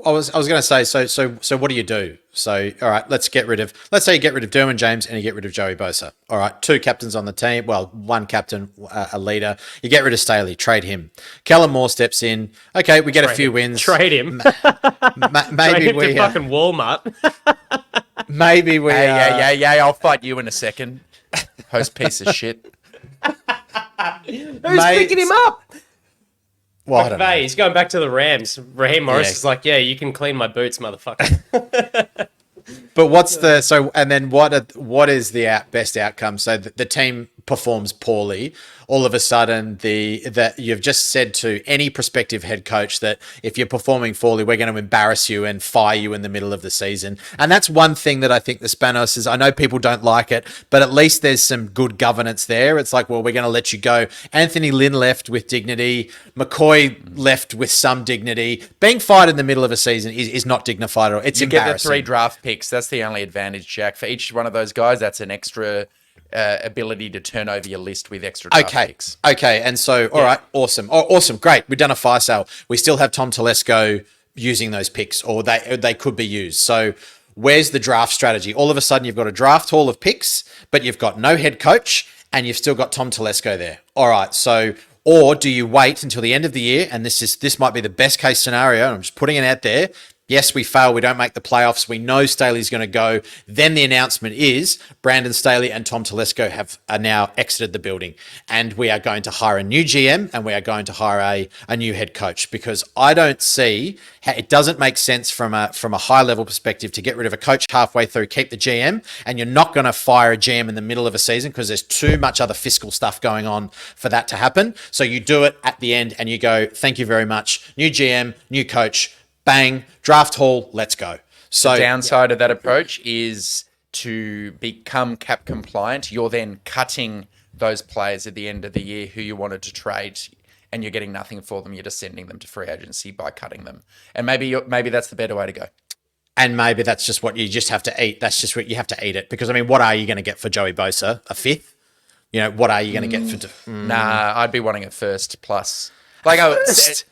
I was going to say, so what do you do? So, all right, let's say you get rid of Derwin James and you get rid of Joey Bosa. All right, 2 captains on the team. Well, 1 captain, a leader. You get rid of Staley, trade him. Kellen Moore steps in. Okay, we get a few wins. Trade him. Maybe trade him to fucking Walmart. Maybe we. Yeah. I'll fight you in a second. Host piece of shit. Who's picking him up? Well, I don't know. He's going back to the Rams. Raheem Morris is like, yeah, you can clean my boots, motherfucker. But what is the best outcome? So the team performs poorly, all of a sudden that you've just said to any prospective head coach that if you're performing poorly, we're going to embarrass you and fire you in the middle of the season. And that's one thing that I think the Spanos is. I know people don't like it, but at least there's some good governance there. It's like, well, we're going to let you go. Anthony Lynn left with dignity. McCoy left with some dignity. Being fired in the middle of a season is not dignified at all. It's embarrassing. You get the 3 draft picks. That's the only advantage, Jack. For each one of those guys, that's an extra ability to turn over your list with extra draft picks. Okay. And so, all right, awesome. Oh, awesome. Great. We've done a fire sale. We still have Tom Telesco using those picks, or they could be used. So where's the draft strategy? All of a sudden, you've got a draft haul of picks, but you've got no head coach, and you've still got Tom Telesco there. All right. So, or do you wait until the end of the year? And this might be the best case scenario. And I'm just putting it out there. Yes, we fail. We don't make the playoffs. We know Staley's going to go. Then the announcement is Brandon Staley and Tom Telesco are now exited the building, and we are going to hire a new GM and we are going to hire a new head coach, because I don't see how it doesn't make sense from a high level perspective to get rid of a coach halfway through, keep the GM, and you're not going to fire a GM in the middle of a season because there's too much other fiscal stuff going on for that to happen. So you do it at the end and you go, thank you very much, new GM, new coach. Bang, draft haul, let's go. So the downside of that approach is to become cap compliant. You're then cutting those players at the end of the year who you wanted to trade, and you're getting nothing for them. You're just sending them to free agency by cutting them. And maybe that's the better way to go. And maybe that's just what you just have to eat. That's just what you have to eat it. Because, I mean, what are you going to get for Joey Bosa? A 5th? You know, what are you going to get for... Nah, I'd be wanting a first plus. Like, first?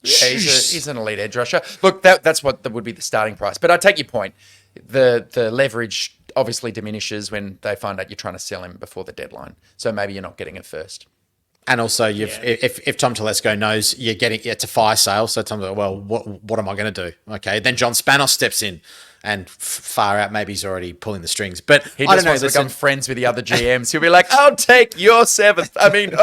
Yeah, he's an elite edge rusher. Look, that's what would be the starting price. But I take your point. The leverage obviously diminishes when they find out you're trying to sell him before the deadline. So maybe you're not getting it first. And also, if Tom Telesco knows you're getting it's a fire sale, so Tom's like, well, what am I going to do? Okay, then John Spanos steps in, and far out, maybe he's already pulling the strings. But he just wants to become friends with the other GMs. He'll be like, I'll take your 7th. I mean,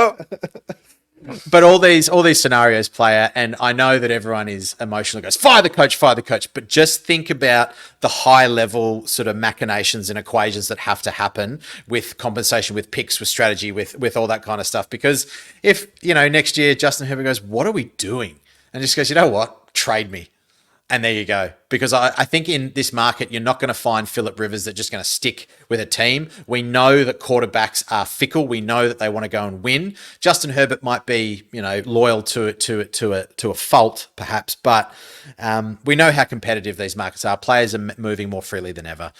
But all these scenarios play out, and I know that everyone is emotional, goes, fire the coach. But just think about the high level sort of machinations and equations that have to happen with compensation, with picks, with strategy, with all that kind of stuff. Because if, next year Justin Herbert goes, what are we doing? And just goes, you know what? Trade me. And there you go. Because I think in this market, you're not going to find Phillip Rivers that just going to stick with a team. We know that quarterbacks are fickle. We know that they want to go and win. Justin Herbert might be, loyal to a fault, perhaps, but we know how competitive these markets are. Players are moving more freely than ever.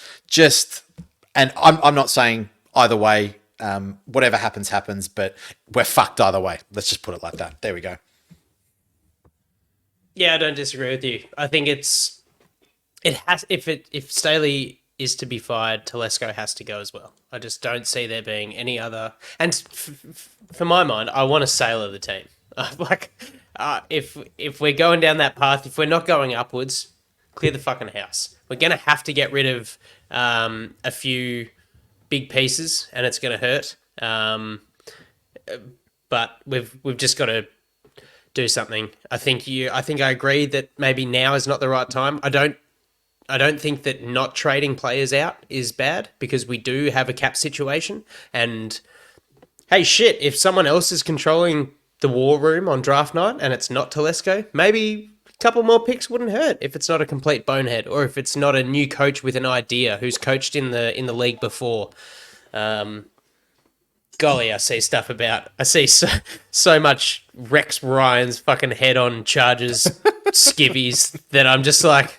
And I'm not saying either way. Whatever happens, but we're fucked either way. Let's just put it like that. There we go. Yeah, I don't disagree with you. I think if Staley is to be fired, Telesco has to go as well. I just don't see there being any other. And for my mind, I want a sale of the team. If we're going down that path, if we're not going upwards, clear the fucking house. We're gonna have to get rid of a few big pieces, and it's gonna hurt. But we've just got to do something. I think I agree that maybe now is not the right time. I don't think that not trading players out is bad, because we do have a cap situation. And hey, shit, if someone else is controlling the war room on draft night and it's not Telesco, maybe a couple more picks wouldn't hurt if it's not a complete bonehead, or if it's not a new coach with an idea who's coached in the league before. Golly, I see so much Rex Ryan's fucking head on Chargers skivvies that I'm just like,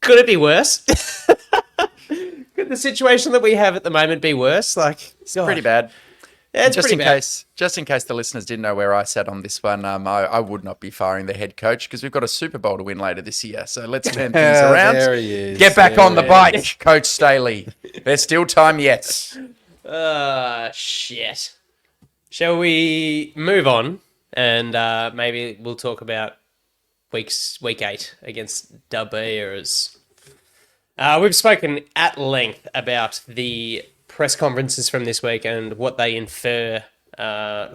could it be worse? Could the situation that we have at the moment be worse? Like, it's pretty bad. Yeah, it's just pretty bad. Just in case the listeners didn't know where I sat on this one, I would not be firing the head coach, because we've got a Super Bowl to win later this year. So let's turn things around. There he is. Get back on the bike, Coach Staley. There's still time yet. Shit. Shall we move on, and maybe we'll talk about week 8 against the Bears. We've spoken at length about the press conferences from this week and what they infer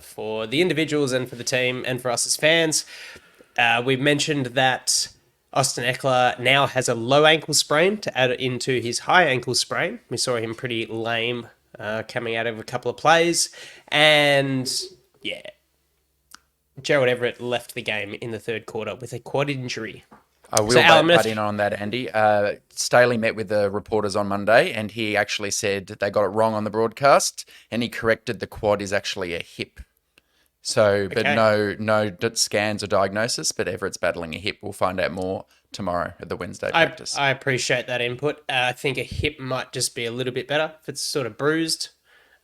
for the individuals and for the team and for us as fans. We've mentioned that Austin Eckler now has a low ankle sprain to add into his high ankle sprain. We saw him pretty lame coming out of a couple of plays. And, yeah, Gerald Everett left the game in the third quarter with a quad injury. I will butt in on that, Andy. Staley met with the reporters on Monday, and he actually said they got it wrong on the broadcast, and he corrected the quad is actually a hip. So, but no scans or diagnosis, but Everett's battling a hip. We'll find out more tomorrow at the Wednesday practice. I appreciate that input. I think a hip might just be a little bit better if it's sort of bruised.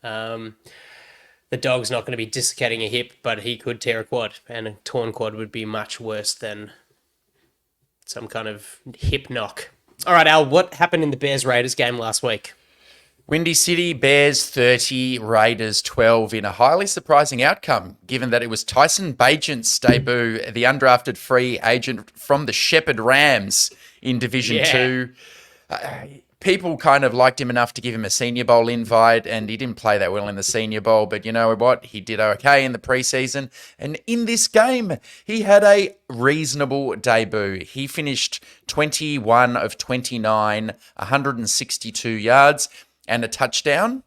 The dog's not going to be dislocating a hip, but he could tear a quad, and a torn quad would be much worse than some kind of hip knock. All right, Al, what happened in the Bears-Raiders game last week? Windy City, Bears 30, Raiders 12 in a highly surprising outcome, given that it was Tyson Bagent's debut, the undrafted free agent from the Shepherd Rams in Division 2. People kind of liked him enough to give him a Senior Bowl invite, and he didn't play that well in the Senior Bowl, but you know what? He did okay in the preseason, and in this game, he had a reasonable debut. He finished 21 of 29, 162 yards, and a touchdown.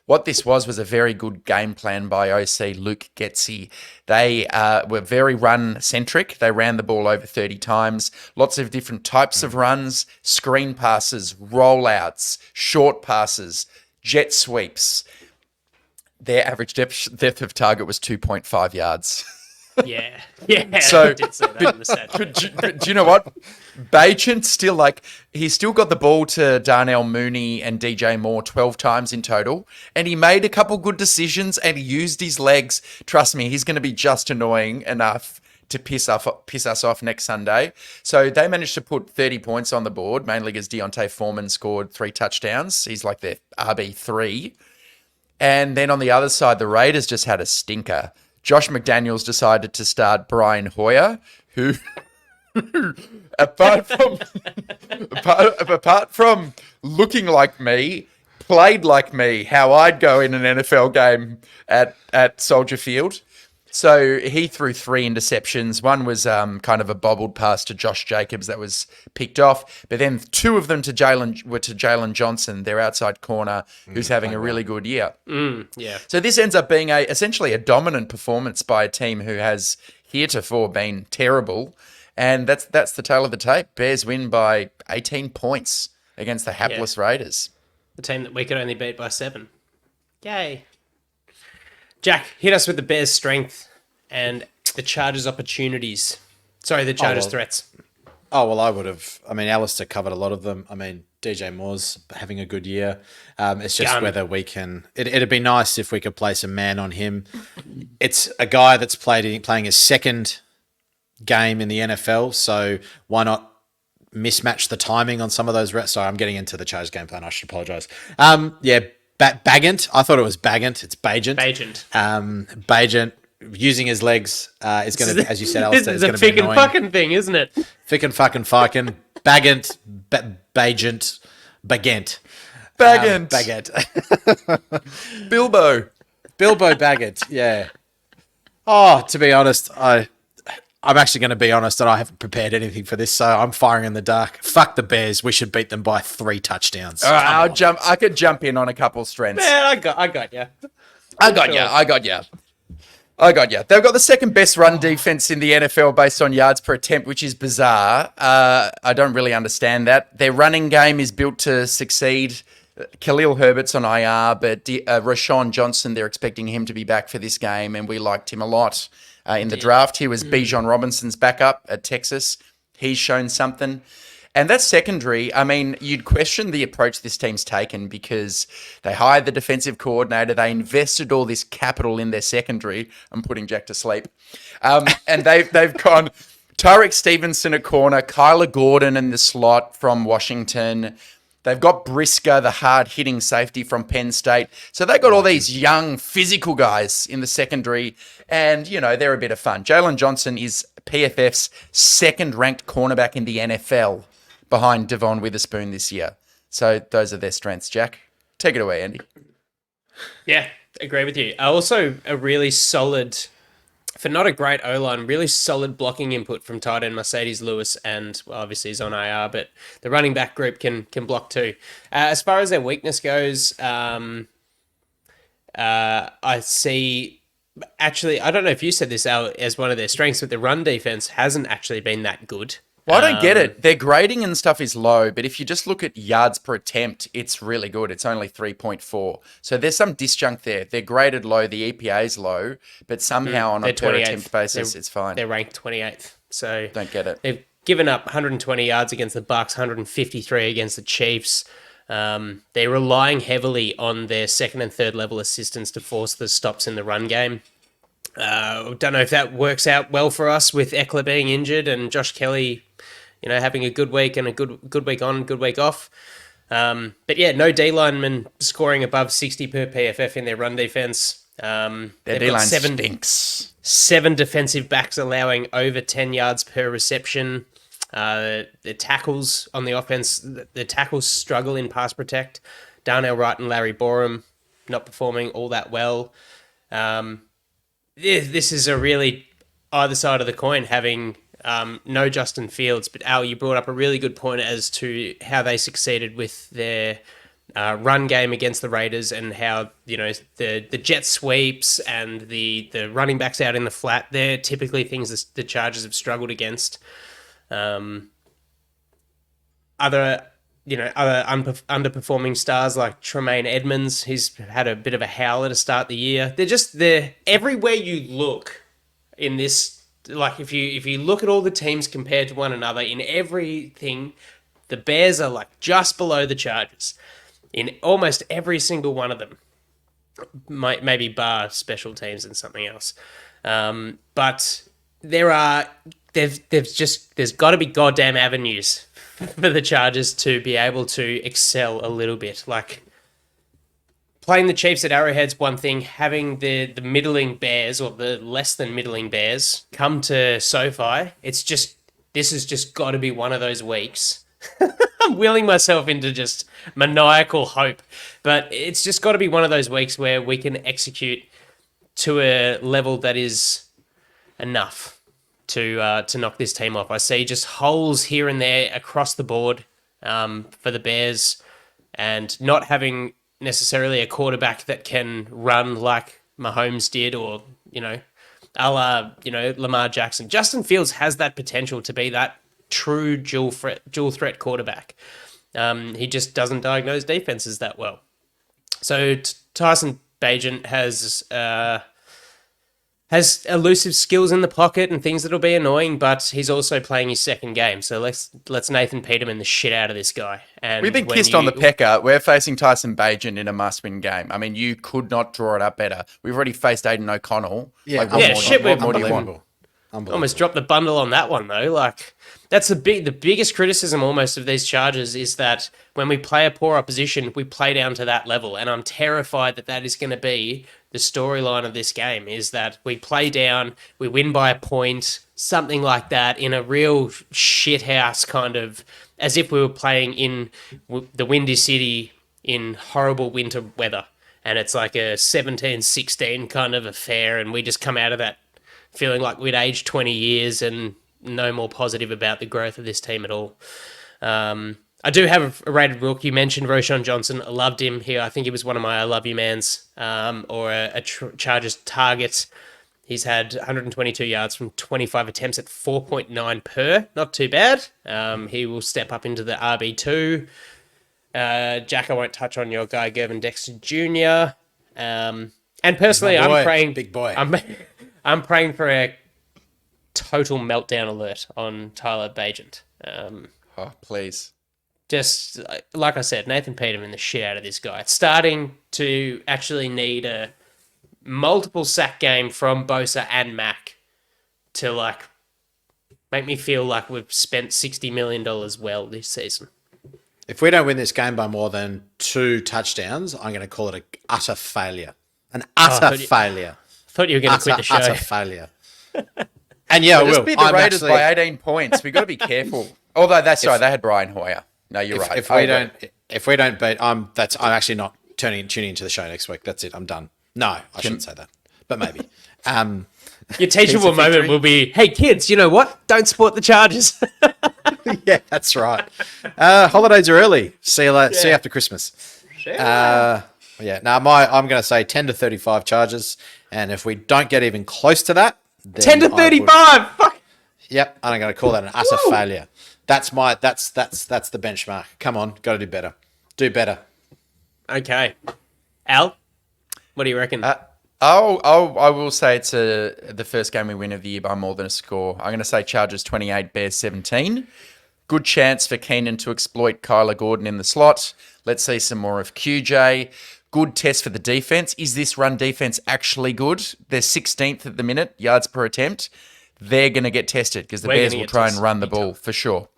What this was a very good game plan by OC Luke Getsy. They were very run-centric. They ran the ball over 30 times. Lots of different types of runs, screen passes, rollouts, short passes, jet sweeps. Their average depth of target was 2.5 yards. Yeah. So, I did say that in the set. but do you know what? Bagent he's still got the ball to Darnell Mooney and DJ Moore 12 times in total, and he made a couple good decisions and he used his legs. Trust me, he's going to be just annoying enough to piss us off next Sunday. So they managed to put 30 points on the board, mainly because Deontay Foreman scored 3 touchdowns. He's like their RB3. And then on the other side, the Raiders just had a stinker. Josh McDaniels decided to start Brian Hoyer, who apart from looking like me, played like me, how I'd go in an NFL game at Soldier Field. So he threw 3 interceptions. One was kind of a bobbled pass to Josh Jacobs that was picked off, but then 2 of them to Jalen Johnson, their outside corner, who's having a really good year. Yeah. So this ends up being essentially a dominant performance by a team who has heretofore been terrible, and that's the tale of the tape. Bears win by 18 points against the hapless Raiders. The team that we could only beat by 7. Yay. Jack, hit us with the Bears' strength and the Chargers' opportunities. Sorry, the Chargers' threats. Oh, well, I would have. I mean, Alistair covered a lot of them. I mean, DJ Moore's having a good year. It's just whether we can... It'd be nice if we could place a man on him. It's a guy that's playing his second game in the NFL, so why not mismatch the timing on some of those reps? Sorry, I'm getting into the Chargers game plan. I should apologise. Bagent. I thought it was Bagent. It's Bagent. Bagent using his legs is going to, as you said, Alistair, is going to be annoying. It's a fucking thing, isn't it? Fickin' Bagent. Bagent. Bilbo Baggett. Yeah. Oh, to be honest, I'm actually going to be honest that I haven't prepared anything for this, so I'm firing in the dark. Fuck the Bears. We should beat them by 3 touchdowns. All right, I could jump in on a couple strengths. Man, I got you. I got you. They've got the second best run defense in the NFL based on yards per attempt, which is bizarre. I don't really understand that. Their running game is built to succeed. Khalil Herbert's on IR, but Rashawn Johnson, they're expecting him to be back for this game, and we liked him a lot. In the draft, he was Bijan Robinson's backup at Texas. He's shown something. And that secondary, I mean, you'd question the approach this team's taken because they hired the defensive coordinator. They invested all this capital in their secondary. I'm putting Jack to sleep. And they've gone Tyreek Stevenson at corner, Kyler Gordon in the slot from Washington. They've got Brisker, the hard-hitting safety from Penn State. So they've got all these young, physical guys in the secondary, and, you know, they're a bit of fun. Jalen Johnson is PFF's second-ranked cornerback in the NFL behind Devon Witherspoon this year. So those are their strengths, Jack. Take it away, Andy. Yeah, agree with you. Also, a really solid... For not a great O-line, really solid blocking input from tight end Mercedes Lewis, and well, obviously he's on IR, but the running back group can block too. As far as their weakness goes, I see. Actually, I don't know if you said this Al, as one of their strengths, but the run defense hasn't actually been that good. Well, I don't get it. Their grading and stuff is low, but if you just look at yards per attempt, it's really good. It's only 3.4. So there's some disjunct there. They're graded low. The EPA is low, but somehow on a per attempt basis, it's fine. They're ranked 28th. So don't get it. They've given up 120 yards against the Bucks, 153 against the Chiefs. They're relying heavily on their second and third level assistants to force the stops in the run game. Don't know if that works out well for us with Eckler being injured and Josh Kelly, having a good week and a good week on, good week off. But yeah, no D linemen scoring above 60 per PFF in their run defense. Their D line stinks. 7 defensive backs allowing over 10 yards per reception. The tackles on the offense, the tackles struggle in pass protect. Darnell Wright and Larry Borum not performing all that well. This is a really either side of the coin, having no Justin Fields. But Al, you brought up a really good point as to how they succeeded with their run game against the Raiders, and how the jet sweeps and the running backs out in the flat. They're typically things the Chargers have struggled against. Other underperforming stars like Tremaine Edmonds, he's had a bit of a howler to start the year. They're everywhere you look in this. Like if you look at all the teams compared to one another in everything, the Bears are like just below the Chargers in almost every single one of them. Maybe bar special teams and something else, but there's got to be goddamn avenues for the Chargers to be able to excel a little bit. Like playing the Chiefs at Arrowhead's one thing, having the middling Bears or the less than middling Bears come to SoFi, this has just got to be one of those weeks. I'm wheeling myself into just maniacal hope, but it's just got to be one of those weeks where we can execute to a level that is enough to knock this team off. I see just holes here and there across the board for the Bears, and not having necessarily a quarterback that can run like Mahomes did, or a la Lamar Jackson. Justin Fields has that potential to be that true dual threat quarterback. He just doesn't diagnose defenses that well. So Tyson Bagent has elusive skills in the pocket and things that'll be annoying, but he's also playing his second game. So let's Nathan Peterman the shit out of this guy. And we've been kissed on the pecker. We're facing Tyson Bagent in a must-win game. I mean, you could not draw it up better. We've already faced Aiden O'Connell. Yeah, what more do you want? Almost dropped the bundle on that one though. Like that's the biggest criticism almost of these Chargers is that when we play a poor opposition, we play down to that level, and I'm terrified that is going to be the storyline of this game. Is that we play down, we win by a point, something like that, in a real shithouse kind of, as if we were playing in the Windy City in horrible winter weather, and it's like a 17-16 kind of affair, and we just come out of that feeling like we'd aged 20 years and no more positive about the growth of this team at all. I do have a rated rook. You mentioned Roschon Johnson. I loved him here. I think he was one of my I love you mans, or a Chargers target. He's had 122 yards from 25 attempts at 4.9 per. Not too bad. He will step up into the RB2. Jack, I won't touch on your guy, Gervin Dexter Jr. And personally, I'm praying... Big boy. I'm praying for a total meltdown alert on Tyler Bagent. Oh, please. Just like I said, Nathan Peterman the shit out of this guy. It's starting to actually need a multiple sack game from Bosa and Mack to make me feel like we've spent $60 million well this season. If we don't win this game by more than 2 touchdowns, I'm going to call it an utter failure. An utter failure. I thought you were going to quit the show. Utter failure. And yeah, Just beat the Raiders by 18 points. We've got to be careful. Although they had Brian Hoyer. No, you're right. If we don't beat, I'm actually not tuning into the show next week. That's it. I'm done. No, I shouldn't say that, but maybe. Your teachable moment will be, hey kids, you know what? Don't support the Chargers. Yeah, that's right. Holidays are early. See you after Christmas. Yeah. Now, I'm going to say 10 to 35 Chargers, and if we don't get even close to that, then 10 to 35. Fuck. Yep, I'm going to call that an utter failure. That's the benchmark. Come on, got to do better. Do better. Okay. Al, what do you reckon? I will say it's the first game we win of the year by more than a score. I'm going to say Chargers 28, Bears 17. Good chance for Keenan to exploit Kyler Gordon in the slot. Let's see some more of QJ. Good test for the defense. Is this run defense actually good? They're 16th at the minute, yards per attempt. They're going to get tested because the Bears will try and run the ball for sure.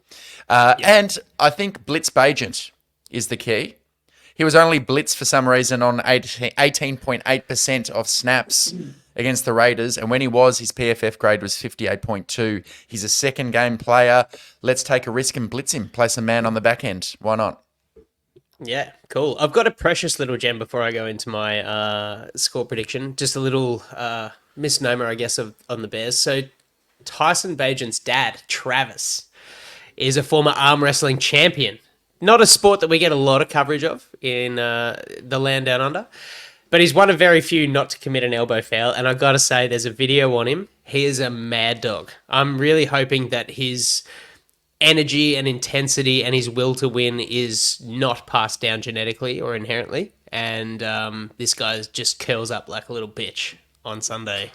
And I think Blitz Bagent is the key. He was only blitzed for some reason on 18.8% of snaps against the Raiders. And when he was, his PFF grade was 58.2. He's a second game player. Let's take a risk and blitz him. Play some man on the back end. Why not? Yeah, cool. I've got a precious little gem before I go into my score prediction. Just a little misnomer, I guess, on the Bears. So Tyson Bagent's dad, Travis, is a former arm wrestling champion. Not a sport that we get a lot of coverage of in the land down under, but he's one of very few not to commit an elbow foul. And I've got to say, there's a video on him. He is a mad dog. I'm really hoping that his energy and intensity and his will to win is not passed down genetically or inherently. And this guy just curls up like a little bitch on Sunday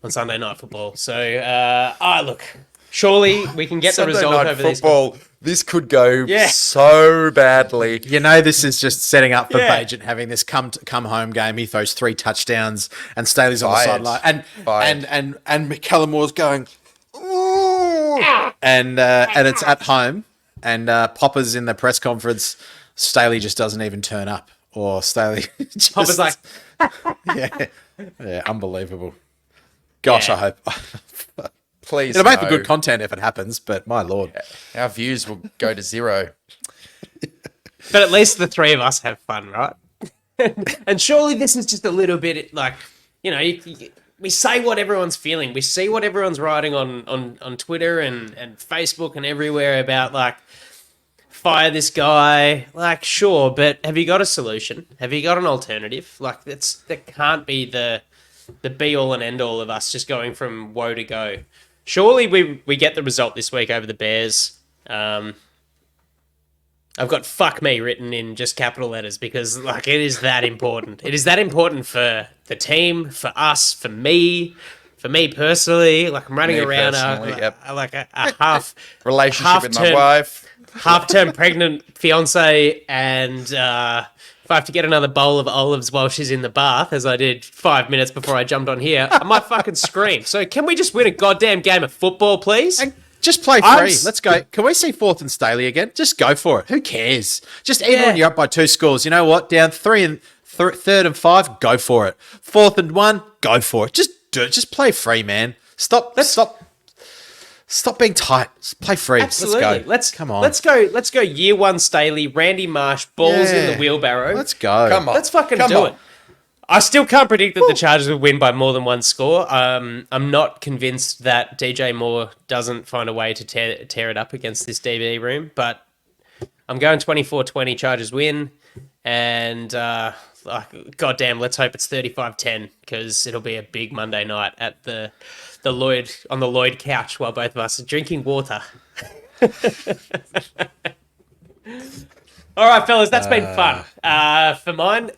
Night Football. So, look, surely we can get the result over football. This could go so badly. You know, this is just setting up for Bagent having this come home game. He throws 3 touchdowns, and Staley's on the sideline, and McCallum Moore's going, ooh, and it's at home, and Popper's in the press conference. Staley just doesn't even turn up, or Staley. Popper's like, yeah, unbelievable. Gosh, I hope. Please, it'll make for good content if it happens, but my lord, our views will go to zero. But at least the three of us have fun, right? And surely this is just a little bit like, you know, we say what everyone's feeling. We see what everyone's writing on Twitter and Facebook and everywhere about, like, fire this guy. Like, sure, but have you got a solution? Have you got an alternative? Like, that can't be the be all and end all of us just going from woe to go. Surely we get the result this week over the Bears. I've got fuck me written in just capital letters because, like, it is that important. It is that important for the team, for us, for me personally. Like, I'm running around like a half relationship with my wife, half-term pregnant fiance, and if I have to get another bowl of olives while she's in the bath, as I did 5 minutes before I jumped on here, I might fucking scream. So can we just win a goddamn game of football, please? And just play free. Let's go. Can we see 4th and Staley again? Just go for it. Who cares? Just even when you're up by 2 scores, you know what? Down 3 and 3rd and 5, go for it. 4th and 1, go for it. Just do it. Just play free, man. Stop being tight. Just play free. Absolutely. Let's go. Come on. Let's go year 1 Staley, Randy Marsh, balls in the wheelbarrow. Let's go. Come on. Let's fucking do it. I still can't predict that the Chargers will win by more than 1 score. I'm not convinced that DJ Moore doesn't find a way to tear it up against this DB room, but I'm going 24-20 Chargers win, and goddamn, let's hope it's 35-10 because it'll be a big Monday night at the Lloyd couch while both of us are drinking water. All right, fellas, that's been fun. For mine,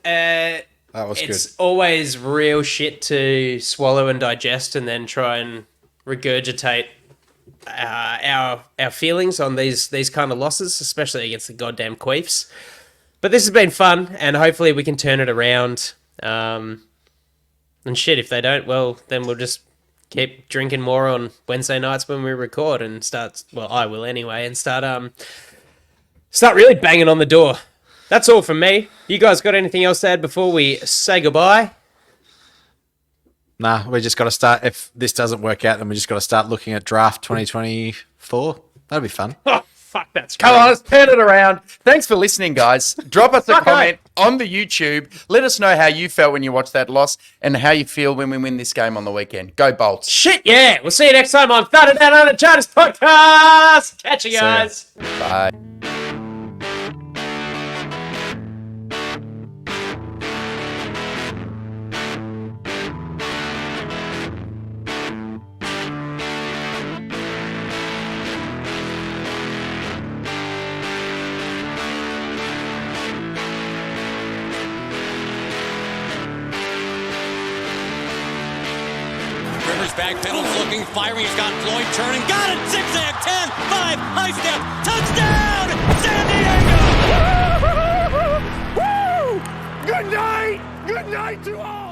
it's always real shit to swallow and digest and then try and regurgitate our feelings on these kind of losses, especially against the goddamn Queefs. But this has been fun, and hopefully we can turn it around. And shit, if they don't, well, then we'll just keep drinking more on Wednesday nights when we record and start. Well, I will anyway, and start really banging on the door. That's all from me. You guys got anything else to add before we say goodbye? Nah, we just got to start. If this doesn't work out, then we just got to start looking at draft 2024. That'll be fun. Oh, fuck, that's Come on, let's turn it around. Thanks for listening, guys. Drop us a comment on the YouTube. Let us know how you felt when you watched that loss and how you feel when we win this game on the weekend. Go Bolts. Shit, yeah. We'll see you next time on Thunder Down Under Chargers Podcast. Catch you guys. Bye. Backpedals looking, firing. He's got Floyd turning. Got it. Zigzag. 10, 5, high step. Touchdown. San Diego. Good night. Good night to all.